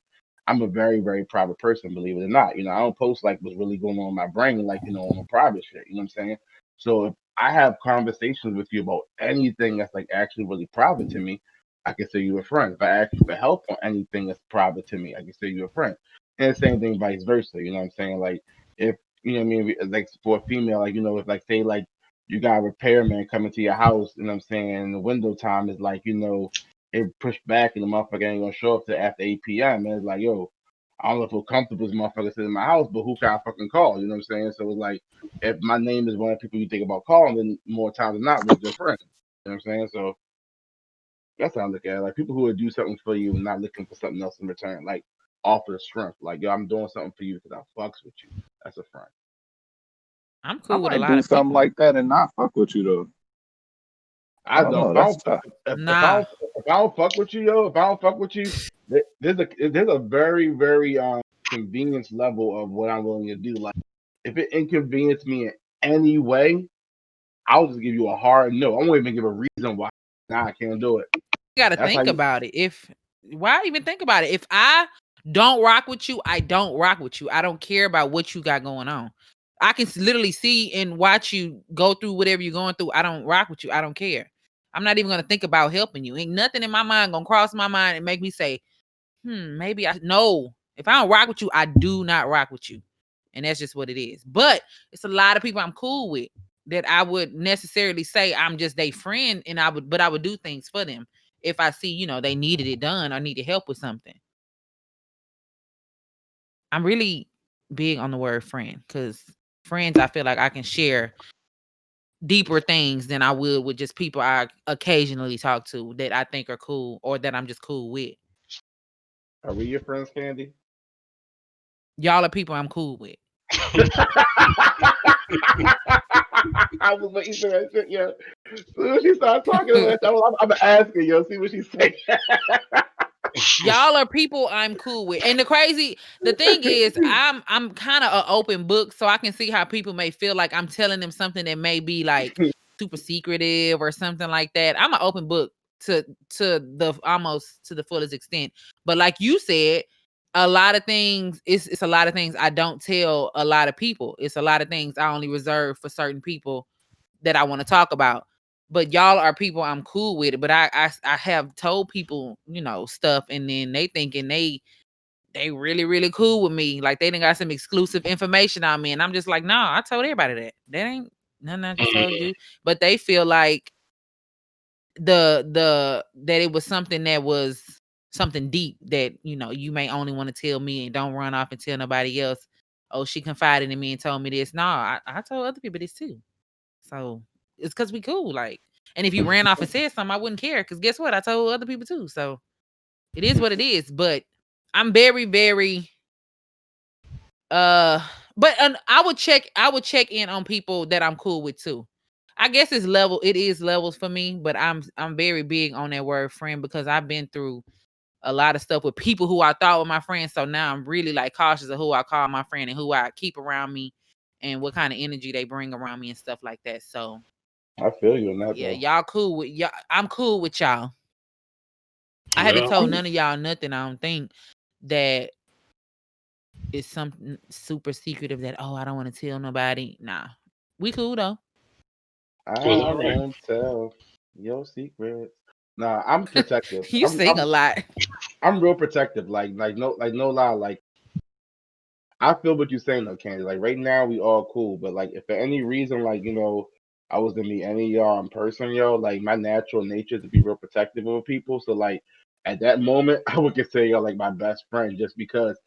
I'm a very very private person, believe it or not. I don't post like what's really going on in my brain, like on a private shit. You know what I'm saying? So if I have conversations with you about anything that's like actually really private to me, I consider you a friend. If I ask you for help on anything that's private to me, I consider you a friend. And the same thing vice versa. You know what I'm saying? Like if you know what I mean, like for a female, like if like say like you got a repairman coming to your house, you know what I'm saying? And the window time is like, it pushed back and the motherfucker ain't gonna show up till after 8 p.m. And it's like, yo, I don't know if I'm comfortable this motherfucker sitting in my house, but who can I fucking call? You know what I'm saying? So it's like, if my name is one of the people you think about calling, then more times than not, we're good friends. You know what I'm saying? So that's how I look at it. Like people who would do something for you and not looking for something else in return, like offer the strength. Like, yo, I'm doing something for you because I fucks with you. That's a friend. I'm I cool with a might lot do of something people. like that and not fuck with you though. I I don't don't. know. If I That's don't, tough. Nah. if I don't fuck with you, yo, if I don't fuck with you, there's a very very convenience level of what I'm willing to do. Like if it inconveniences me in any way, I'll just give you a hard no. I won't even give a reason why. Nah, I can't do it. You got to That's how think you. about it. Why even think about it? If I don't rock with you, I don't rock with you. I don't care about what you got going on. I can literally see and watch you go through whatever you're going through. I don't rock with you. I don't care. I'm not even gonna think about helping you. Ain't nothing in my mind gonna cross my mind and make me say, maybe I no. If I don't rock with you, I do not rock with you. And that's just what it is. But it's a lot of people I'm cool with that I would necessarily say I'm just their friend, and I would do things for them if I see, they needed it done or needed help with something. I'm really big on the word friend because friends, I feel like I can share deeper things than I would with just people I occasionally talk to that I think are cool or that I'm just cool with. Are we your friends, Candy? Y'all are people I'm cool with. I was waiting for that shit, yo. As soon as she started talking about that, I'm asking, yo, see what she say. Y'all are people I'm cool with. And the thing is, I'm kind of an open book, so I can see how people may feel like I'm telling them something that may be like super secretive or something like that. I'm an open book to the almost to the fullest extent. But like you said, a lot of things, it's a lot of things I don't tell a lot of people. It's a lot of things I only reserve for certain people that I want to talk about. But y'all are people I'm cool with it. But I have told people, stuff, and then they thinking they really, really cool with me. Like they done got some exclusive information on me. And I'm just like, no, I told everybody that. That ain't nothing I just told Mhm. you. But they feel like the that it was something that was something deep that, you may only want to tell me and don't run off and tell nobody else. Oh, she confided in me and told me this. No, I told other people this too. So it's because we cool. Like, and if you ran off and said something, I wouldn't care. Because guess what? I told other people too. So it is what it is. But I'm very, very uh but I would check in on people that I'm cool with too. I guess it is levels for me, but I'm very big on that word friend because I've been through a lot of stuff with people who I thought were my friends. So now I'm really like cautious of who I call my friend and who I keep around me and what kind of energy they bring around me and stuff like that. So I feel you on that yeah, though. y'all cool with y'all. I'm cool with y'all. I haven't Well, told none of y'all nothing. I don't think that is something super secretive that I don't want to tell nobody. Nah, we cool though. well, I all right. won't tell your secrets. Nah, I'm protective. You sing a lot. I'm real protective. No lie. Like I feel what you're saying though, Candy. Like right now we all cool, but like if for any reason I was to meet any of y'all in person, yo, like my natural nature is to be real protective of people. So like at that moment, I would consider y'all like my best friend just because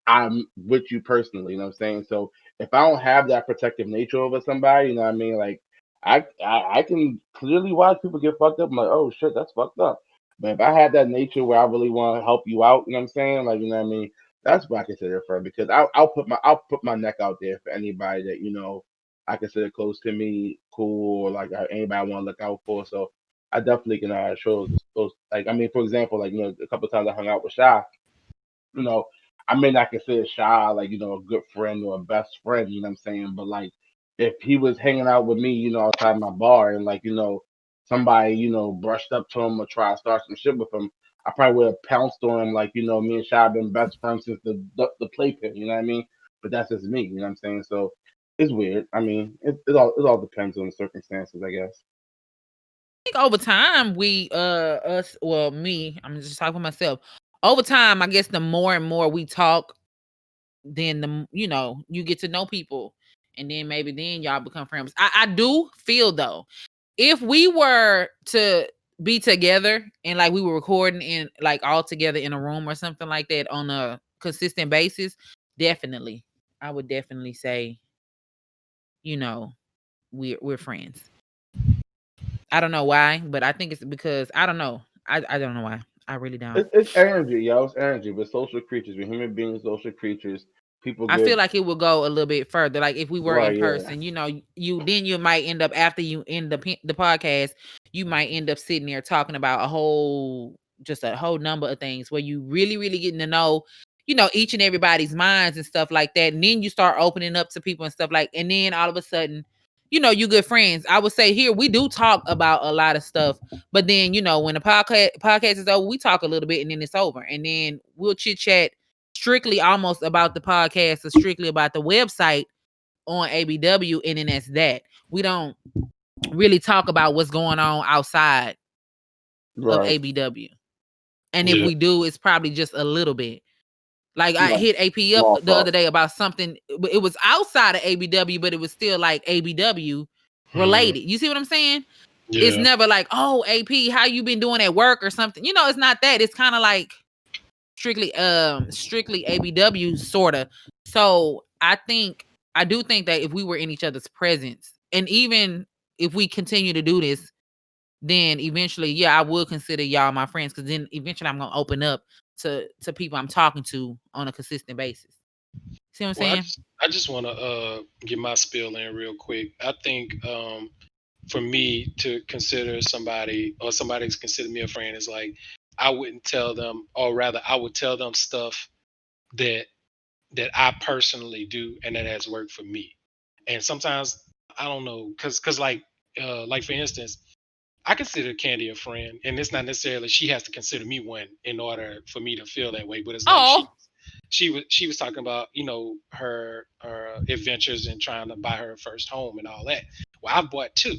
I'm with you personally, you know what I'm saying? So if I don't have that protective nature over somebody, you know what I mean? Like I can clearly watch people get fucked up. I'm like, oh shit, that's fucked up. But if I had that nature where I really want to help you out, you know what I'm saying? Like, you know what I mean? That's what I consider a friend because I'll put my neck out there for anybody that, I consider close to me, cool, or like anybody I want to look out for. So I definitely can show those like I mean, for example, like a couple times I hung out with Shy, you know, I may not consider Shy like, a good friend or a best friend, you know what I'm saying? But like if he was hanging out with me, outside my bar and like, somebody, brushed up to him or tried to start some shit with him, I probably would have pounced on him like, me and Shy have been best friends since the playpen, you know what I mean? But that's just me, you know what I'm saying? So it's weird. I mean, it all depends on the circumstances, I guess. Think over time me, I'm just talking for myself. Over time, I guess the more and more we talk, then you get to know people, and then maybe then y'all become friends. I do feel though, if we were to be together and like we were recording in like all together in a room or something like that on a consistent basis, definitely, I would definitely say, you know, we're friends. I don't know why, but I think it's because I don't know. I don't know why. I really don't. It's energy, yo. It's energy. We're social creatures. We're human beings, social creatures. People I feel get like it would go a little bit further. Like if we were in right, yeah. person, you might end up after you end the podcast, you might end up sitting there talking about just a whole number of things where you really, really getting to know, each and everybody's minds and stuff like that. And then you start opening up to people and stuff like, and then all of a sudden, you good friends. I would say here we do talk about a lot of stuff, but then when the podcast is over, we talk a little bit and then it's over, and then we'll chit chat strictly almost about the podcast or strictly about the website on ABW, and then that's that. We don't really talk about what's going on outside of Right. ABW, and if Yeah. we do, it's probably just a little bit. Like I Like hit AP up small the other talk. day about something. It was outside of ABW, but it was still like ABW Mhm. related. You see what I'm saying? It's Yeah. never like, oh, AP, how you been doing at work or something. It's not that. It's kind of like strictly ABW sorta. So I do think that if we were in each other's presence, and even if we continue to do this, then eventually, yeah, I would consider y'all my friends, because then eventually I'm gonna open up to people I'm talking to on a consistent basis. See what I'm Well, I saying? just I just want to get my spill in real quick. I think for me to consider somebody, or somebody to consider me a friend, is like I wouldn't tell them, or rather I would tell them stuff that I personally do and that has worked for me. And sometimes I don't know, cause like for instance, I consider Candy a friend, and it's not necessarily she has to consider me one in order for me to feel that way. But it's like Oh, she was talking about her adventures and trying to buy her first home and all that. Well, I've bought two,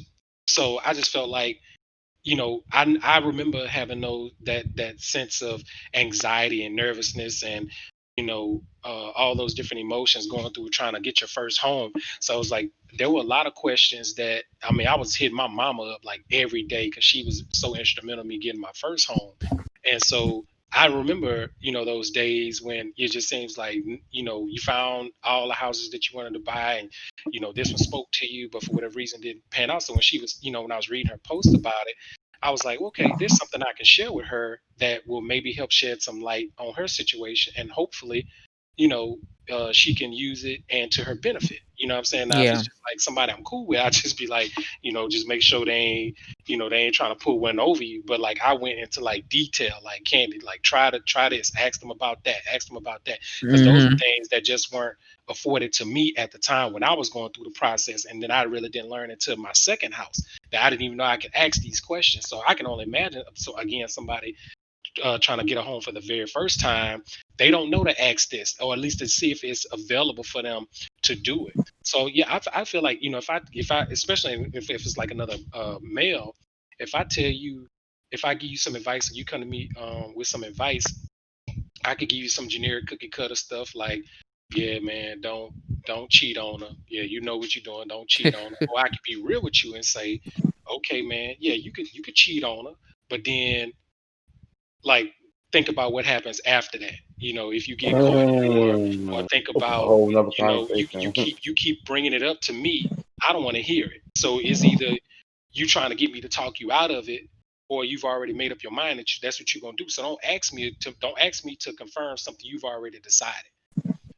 so I just felt like, I remember having that sense of anxiety and nervousness, and all those different emotions going through trying to get your first home. So I was like, there were a lot of questions that, I mean, I was hitting my mama up like every day because she was so instrumental in me getting my first home. And so I remember, those days when it just seems like, you found all the houses that you wanted to buy, and this one spoke to you, but for whatever reason didn't pan out. So when she was, when I was reading her post about it, I was like, okay, there's something I can share with her that will maybe help shed some light on her situation, and hopefully, you know, she can use it and to her benefit. You know what I'm saying? Now, if it's yeah. just like somebody I'm cool with, I just be like, just make sure they ain't trying to pull one over you. But like, I went into like detail, like Candy, like try this, ask them about that, ask them about that, because those are Hmm. things that just weren't afforded to me at the time when I was going through the process, and then I really didn't learn until my second house that I didn't even know I could ask these questions. So I can only imagine. So again, somebody trying to get a home for the very first time, they don't know to ask this, or at least to see if it's available for them to do it. So yeah, I feel like, if I especially if it's like another male, if I tell you, if I give you some advice and you come to me with some advice, I could give you some generic cookie cutter stuff like, yeah, man, don't cheat on her. Yeah, you know what you're doing. Don't cheat on her. Or I could be real with you and say, okay, man, yeah, you could cheat on her, but then, like, think about what happens after that. If you get caught, or think That's a about, whole nother you conversation. keep bringing it up to me. I don't want to hear it. So it's either you trying to get me to talk you out of it, or you've already made up your mind that that's what you're gonna do. So don't ask me to confirm something you've already decided.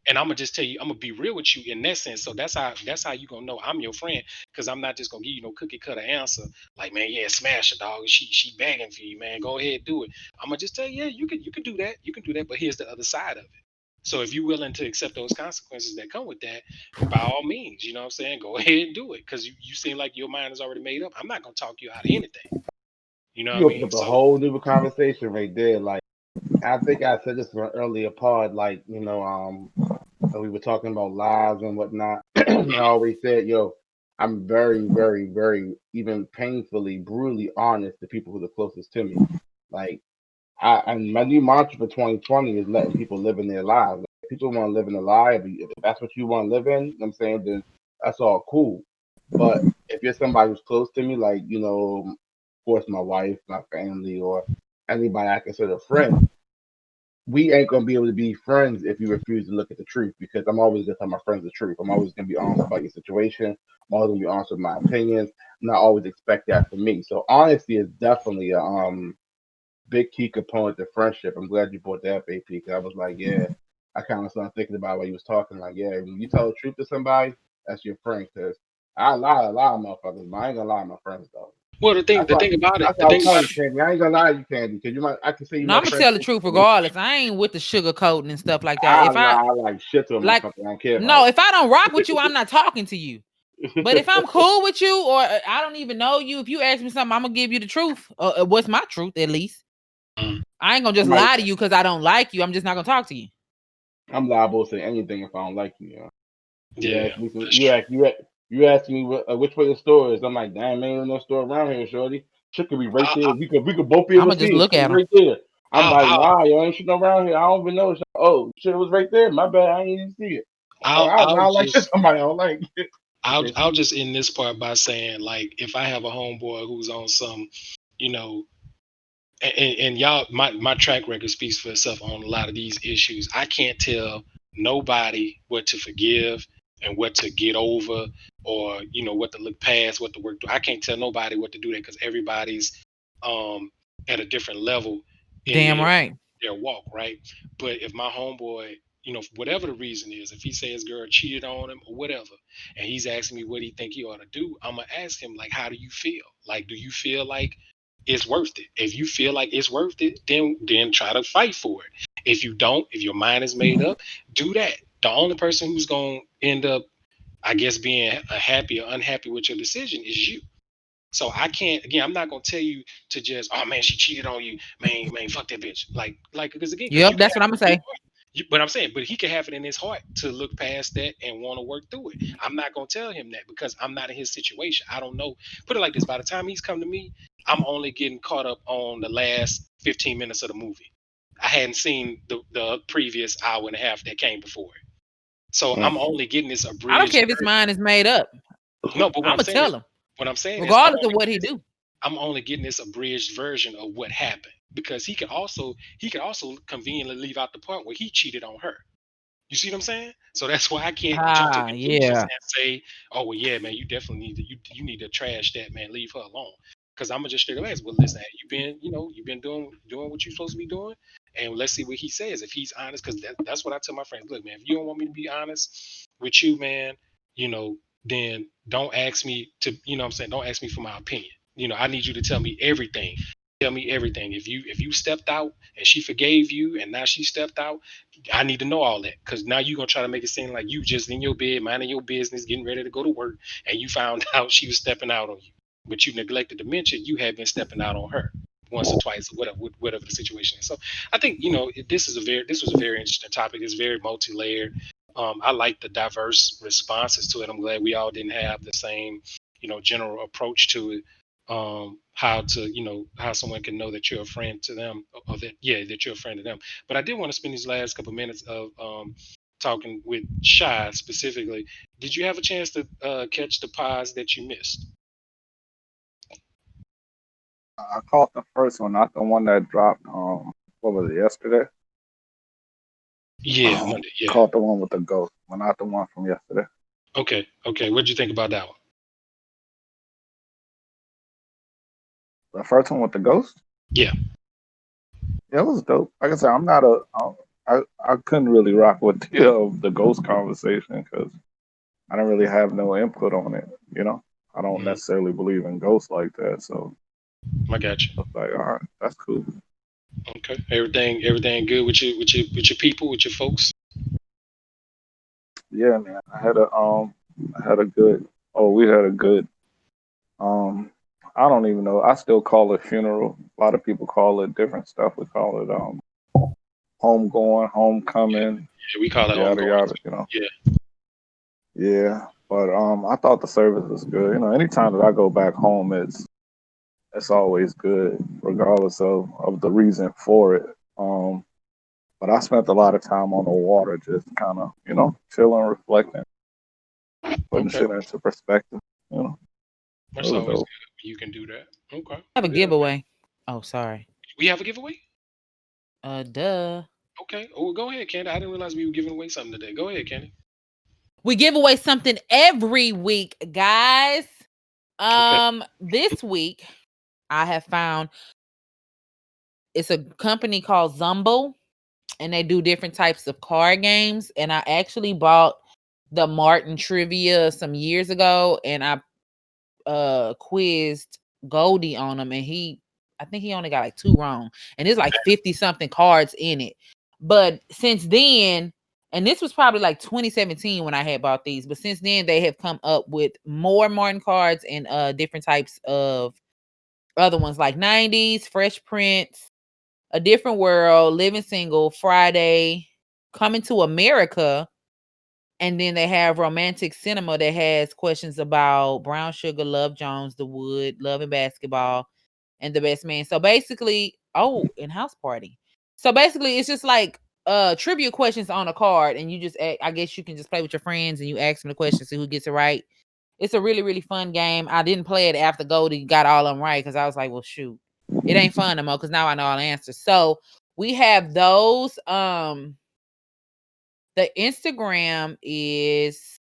And I'm gonna just tell you, I'm gonna be real with you in that sense. So that's how you gonna know I'm your friend, because I'm not just gonna give you no cookie cutter answer like, man, yeah, smash her, dog. She begging for you, man. Go ahead, do it. I'm gonna just tell you, yeah, you can do that, but here's the other side of it. So if you're willing to accept those consequences that come with that, by all means, you know what I'm saying, go ahead and do it, because you seem like your mind is already made up. I'm not gonna talk you out of anything. You know what I You opened mean? up a So whole new conversation right there. Like I think I said this in an earlier pod. Like when we were talking about lives and whatnot. I always said, yo, I'm very, very, very, even painfully, brutally honest to people who are the closest to me. Like and my new mantra for 2020 is letting people live in their lives. Like, if people want to live in a lie, if that's what you want to live in, you know what I'm saying, then that's all cool. But if you're somebody who's close to me, like, of course, my wife, my family, or anybody I consider a friend, we ain't gonna be able to be friends if you refuse to look at the truth. Because I'm always gonna tell my friends the truth. I'm always gonna be honest about your situation. I'm always gonna be honest with my opinions. And I always expect that from me. So honesty is definitely a big key component to friendship. I'm glad you brought that up, AP, because I was like, yeah, I kind of started thinking about what you was talking. Like, yeah, when you tell the truth to somebody, that's your friend. Because I lie a lot of motherfuckers, but I ain't gonna lie to my friends though. well, the thing That's the why. thing about it, That's the what I was thing telling about you, it, Candy. I ain't gonna lie to you, Candy, because I can say you No, my I'm gonna friend tell the truth personally. regardless. I ain't with the sugarcoating and stuff like that. I If I lie like shit to a like, motherfucker. I don't care about no, it. if I don't rock with you, I'm not talking to you. But if I'm cool with you, or I don't even know you, if you ask me something, I'm gonna give you the truth. What's my truth, at least? Mm. I ain't gonna just Somebody, lie to you because I don't like you. I'm just not gonna talk to you. I'm liable to say anything if I don't like you. You Yeah, ask me some, that's true. you ask me which way the store is. I'm like, damn, man, ain't no store around here, shorty. Shit could be right there. We could both be I'm able gonna to see just it. look Shit at was them. right there. I'm I'll like, I'll nah, yo, ain't shit no around here. I don't even know. Oh, shit was right there. My bad, I ain't even see it. I'm like, I'll I like this. just Somebody I don't like. I'll Okay, I'll see, just end this part by saying, like, if I have a homeboy who's on some, you know, and y'all, my track record speaks for itself on a lot of these issues. I can't tell nobody what to forgive and what to get over, or what to look past, what to work through. I can't tell nobody what to do that, because everybody's um at a different level in Damn their right. walk, right? But if my homeboy, for whatever the reason is, if he says his girl cheated on him or whatever, and he's asking me what he think he ought to do, I'm gonna ask him, like, how do you feel? Like, do you feel like it's worth it? If you feel like it's worth it, then try to fight for it. If you don't, if your mind is made up, do that. The only person who's gonna end up, I guess, being happy or unhappy with your decision is you. So I can't, again, I'm not gonna tell you to just, oh man, she cheated on you, man, fuck that bitch. Like, because Yep, you can that's what have I'm gonna it in say. your heart. But I'm saying, but he can have it in his heart to look past that and want to work through it. I'm not gonna tell him that, because I'm not in his situation. I don't know. Put it like this: by the time he's come to me, I'm only getting caught up on the last 15 minutes of the movie. I hadn't seen the previous hour and a half that came before it. So mm. I'm only getting this I don't abridged care if his version. mind is made up. No, but I'm gonna tell him, what I'm saying is, regardless of what he do. I'm only getting this abridged version of what happened, because he could also conveniently leave out the part where he cheated on her. You see what I'm saying? So that's why I can't jump to Ah, conclusions yeah. and say, "Oh well, yeah, man, you definitely you need to trash that, man. Leave her alone." Because I'm gonna just straight up ask, "Well, listen, you've been doing what you're supposed to be doing, and let's see what he says. If he's honest, because that's what I tell my friends. Look, man, if you don't want me to be honest with you, man, you know, then don't ask me to, what I'm saying, don't ask me for my opinion. I need you to tell me everything. Tell me everything. If you stepped out and she forgave you, and now she stepped out, I need to know all that, because now you're gonna try to make it seem like you just in your bed, minding your business, getting ready to go to work, and you found out she was stepping out on you, but you neglected to mention you had been stepping out on her once or twice, or whatever the situation is. So I think this was a very interesting topic. It's very multi-layered. I like the diverse responses to it. I'm glad we all didn't have the same, general approach to it. How someone can know that you're a friend to them, or that you're a friend to them. But I did want to spend these last couple minutes of talking with Shy specifically. Did you have a chance to catch the pods that you missed? I caught the first one, not the one that dropped. What was it, yesterday? Yeah, Monday. Yeah. Caught the one with the ghost, but not the one from yesterday. Okay. Okay. What'd you think about that one? The first one with the ghost, Yeah. yeah, it was dope. Like I said, I'm not a. I couldn't really rock with the ghost conversation because I didn't really have no input on it. I don't Mhm. necessarily believe in ghosts like that, so I got you. I was like, all right, that's cool. Okay. Everything good with your people, with your folks? Yeah, man. I had a good. Oh, we had a good. Um, I don't even know. I still call it funeral. A lot of people call it different stuff. We call it homegoing, homecoming, Yeah, we call it yada homegoing. yada. Yeah. Yeah, but I thought the service was good. Anytime that I go back home, it's always good, regardless of the reason for it. But I spent a lot of time on the water, just kind of chilling, reflecting, putting Okay. shit into perspective. You know, it That's was always dope. good when you can do that. Okay. I have a Yeah. giveaway. Oh, sorry. We have a giveaway? Duh. Okay. Oh, go ahead, Candy. I didn't realize we were giving away something today. Go ahead, Candy. We give away something every week, guys. Okay. This week I have found it's a company called Zumbo, and they do different types of card games. And I actually bought the Martin trivia some years ago, and I quizzed Goldie on him, and I think he only got like 2 wrong, and there's like 50 something cards in it. But since then, And this was probably like 2017 when I had bought these. But since then, they have come up with more Martin cards and different types of other ones like 90s, Fresh Prince, A Different World, Living Single, Friday, Coming to America. And then they have Romantic Cinema that has questions about Brown Sugar, Love Jones, The Wood, Love and Basketball, and The Best Man. So basically, oh, and House Party. So basically, it's just like trivia questions on a card, and you just I guess you can just play with your friends and you ask them the questions, see who gets it right. It's a really, really fun game. I didn't play it after Goldie got all of them right because I was like, well, shoot, it ain't fun no more because now I know all the answers. So we have those. The Instagram is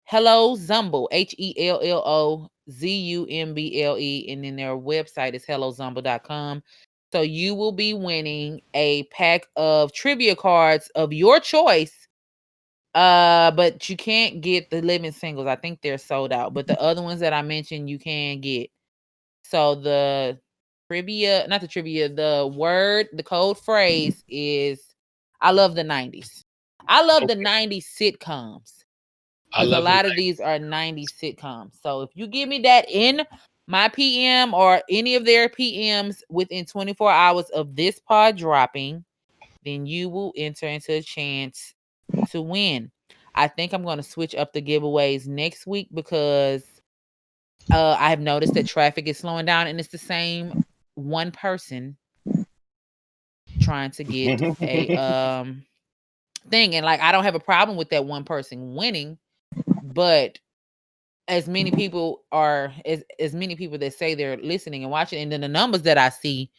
Hello Zumble, HELLOZUMBLE, and then their website is hellozumble.com. So you will be winning a pack of trivia cards of your choice. But you can't get the living singles. I think they're sold out. But the other ones that I mentioned, you can get. So the trivia, not the trivia, the code phrase is I love the 90s. I love the Okay. 90s sitcoms I because a love the lot of these are 90s sitcoms. So if you give me that in my PM or any of their PMs within 24 hours of this pod dropping, then you will enter into a chance to win. I think I'm going to switch up the giveaways next week because I have noticed that traffic is slowing down and it's the same one person trying to get a thing, and like I don't have a problem with that one person winning, but as many people are as many people that say they're listening and watching, and then the numbers that I see,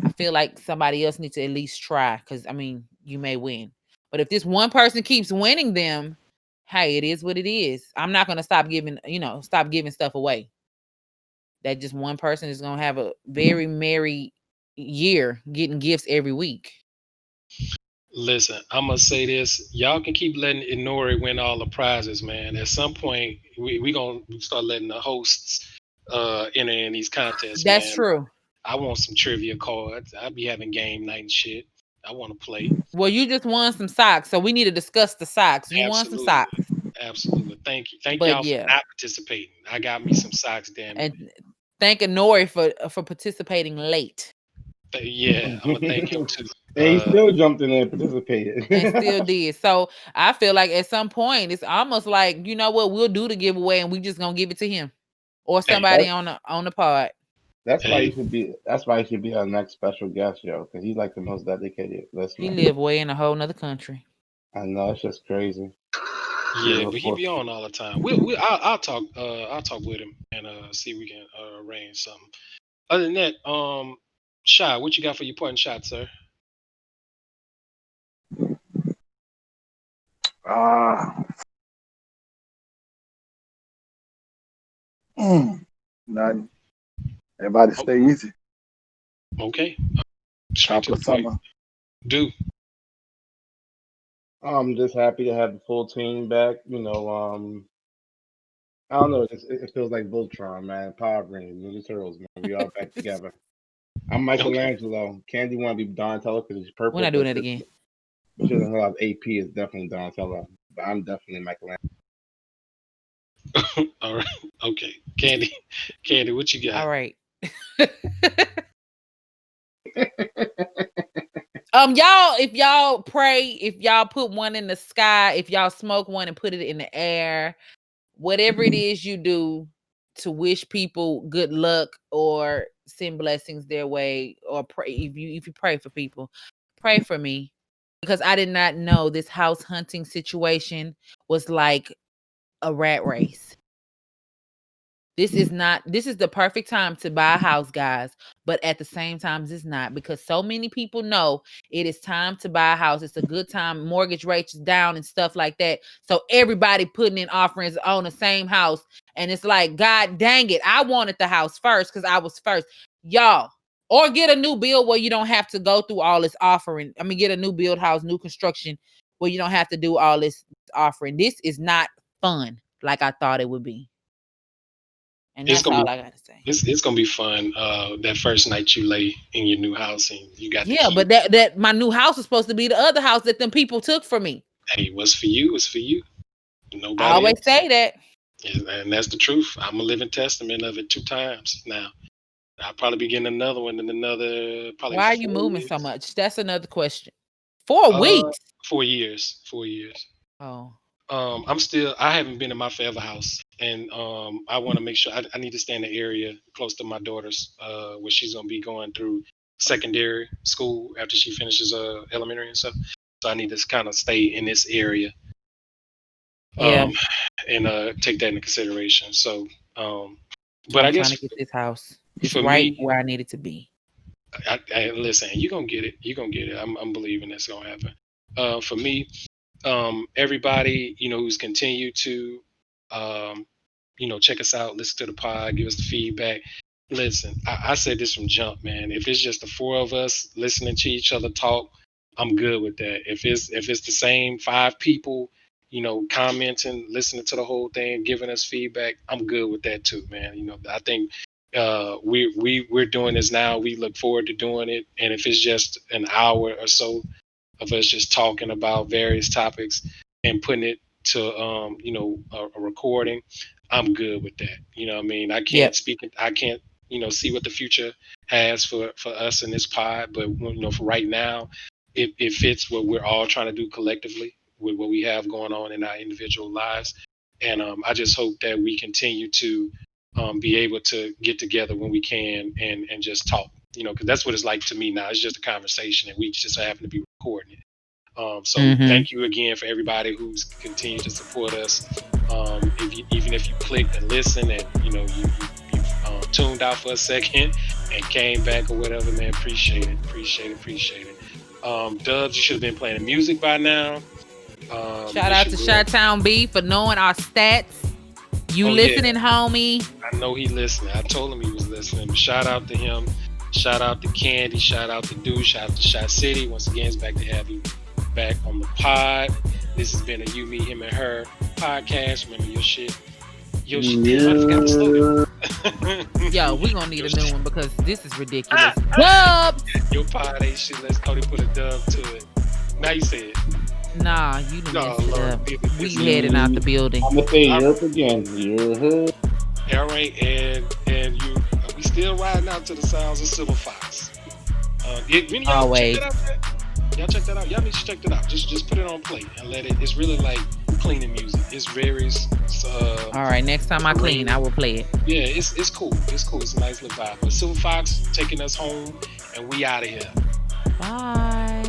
I feel like somebody else needs to at least try because I mean you may win, but if this one person keeps winning them, hey, it is what it is. I'm not gonna stop giving, stop giving stuff away. That just one person is gonna have a very merry year getting gifts every week. Listen, I'm gonna say this. Y'all can keep letting Inori win all the prizes, man. At some point, we gonna start letting the hosts enter in these contests, That's man. true. I want some trivia cards. I be having game night and shit. I want to play. Well, you just won some socks, so we need to discuss the socks. You won some Absolutely, socks, absolutely. Thank you, thank but y'all for yeah, not participating. I got me some socks. Damn it. and thank Nori for participating late Yeah, I'm gonna thank him too. And he still jumped in there and participated. and still did. So I feel like at some point it's almost like you know what we'll do the giveaway and we just gonna give it to him or Hey, somebody That, on the pod. that's why he hey. should be. That's why he should be our next special guest, yo, because he's like the most dedicated He listener. live way in a whole nother country. I know it's just crazy. Yeah, Silver but he Fox. be on all the time. I'll talk with him and see if we can arrange something. Other than that, Shy, what you got for your parting shot, sir? Ah, nothing. Everybody Oh, stay easy. okay, straight Top to of the point. summer. Do I'm just happy to have the full team back. I don't know. It feels like Voltron, man. Power Rangers, Ninja Turtles, man. We all back together. I'm okay. Michelangelo. Candy want to be Donatello because he's We're purple, not doing that again. but she doesn't have AP is definitely Donatello. But I'm definitely Michelangelo. All right. Okay. Candy, Candy, what you got? All right. If y'all pray, if y'all put one in the sky, if y'all smoke one and put it in the air, whatever it is you do to wish people good luck or send blessings their way, or pray if you pray for people, pray for me because I did not know this house hunting situation was like a rat race. This is the perfect time to buy a house, guys. But at the same time, it's not because so many people know it is time to buy a house. It's a good time. Mortgage rates down and stuff like that. So everybody putting in offerings on the same house. And it's like, God dang it. I wanted the house first because I was first. Y'all, or get a new build where you don't have to go through all this offering. I mean, get a new build house, new construction where you don't have to do all this offering. This is not fun like I thought it would be. And It's that's gonna all be I gotta say. it's gonna be fun. That first night you lay in your new house and you got the Yeah, key. but that my new house is supposed to be the other house that them people took from me. Hey, what's for you is for you. I Nobody always else. say that. And that's the truth. I'm a living testament of it 2 times now. I'll probably be getting another one in another probably Why are you 4 moving so years. much? That's another question. 4 weeks. 4 years. 4 years. Oh, I haven't been in my forever house, and I want to make sure I need to stay in the area close to my daughter's, where she's gonna be going through secondary school after she finishes elementary and stuff. So I need to kind of stay in this area, yeah. um, and take that into consideration. So, but I'm I trying to guess get this house. It's for right me, where I need it to be. listen, you're gonna get it. You're gonna get it. I'm believing that's gonna happen. For me, everybody, who's continued to, um, check us out, listen to the pod, give us the feedback. Listen, I said this from jump, man. If it's just the four of us listening to each other talk, I'm good with that. If it's the same 5 people, commenting, listening to the whole thing, giving us feedback, I'm good with that too, man. I think we're doing this now. We look forward to doing it, and if it's just an hour or so of us just talking about various topics and putting it to a recording, I'm good with that. You know what I mean? I can't Yep. speak it. I can't see what the future has for us in this pod, but for right now, it fits what we're all trying to do collectively with what we have going on in our individual lives. And I just hope that we continue to be able to get together when we can and just talk, because that's what it's like to me now. It's just a conversation, and we just happen to be recording it. So Mm-hmm. thank you again for everybody who's continued to support us. Even if you clicked and listened, and you tuned out for a second and came back or whatever, man, appreciate it, appreciate it. Dubs, you should have been playing music by now. Shout It's out your to boy. Chi-Town B for knowing our stats. You Oh yeah, listening, homie? I know he listening. I told him he was listening. But shout out to him. Shout out to Candy. Shout out to Dude. Shout out to Shot City. Once again, it's back to have you back on the pod. This has been a You, Me, Him, and Her podcast. Remember your shit. Yo, shit. Damn, I forgot to slow it. Yo, we gonna need Your a new shit. one because this is ridiculous. Dubs! Your pod ain't shit. Let's Cody put a dub to it. Now you say it. Nah, you done No, messed it Lord. up. We It's, heading out the building. I'm gonna say all Europe again. Europe. right, and we still riding out to the sounds of Silver Fox. Did any of y'all check Always. that out yet? Y'all check that out. Y'all need to check that out. Just put it on play and let it. It's really like cleaning music. It's very All right, next time I clean, I will play it. yeah. It's cool. It's cool. It's a nice little vibe. But Silver Fox taking us home, and we out of here. Bye.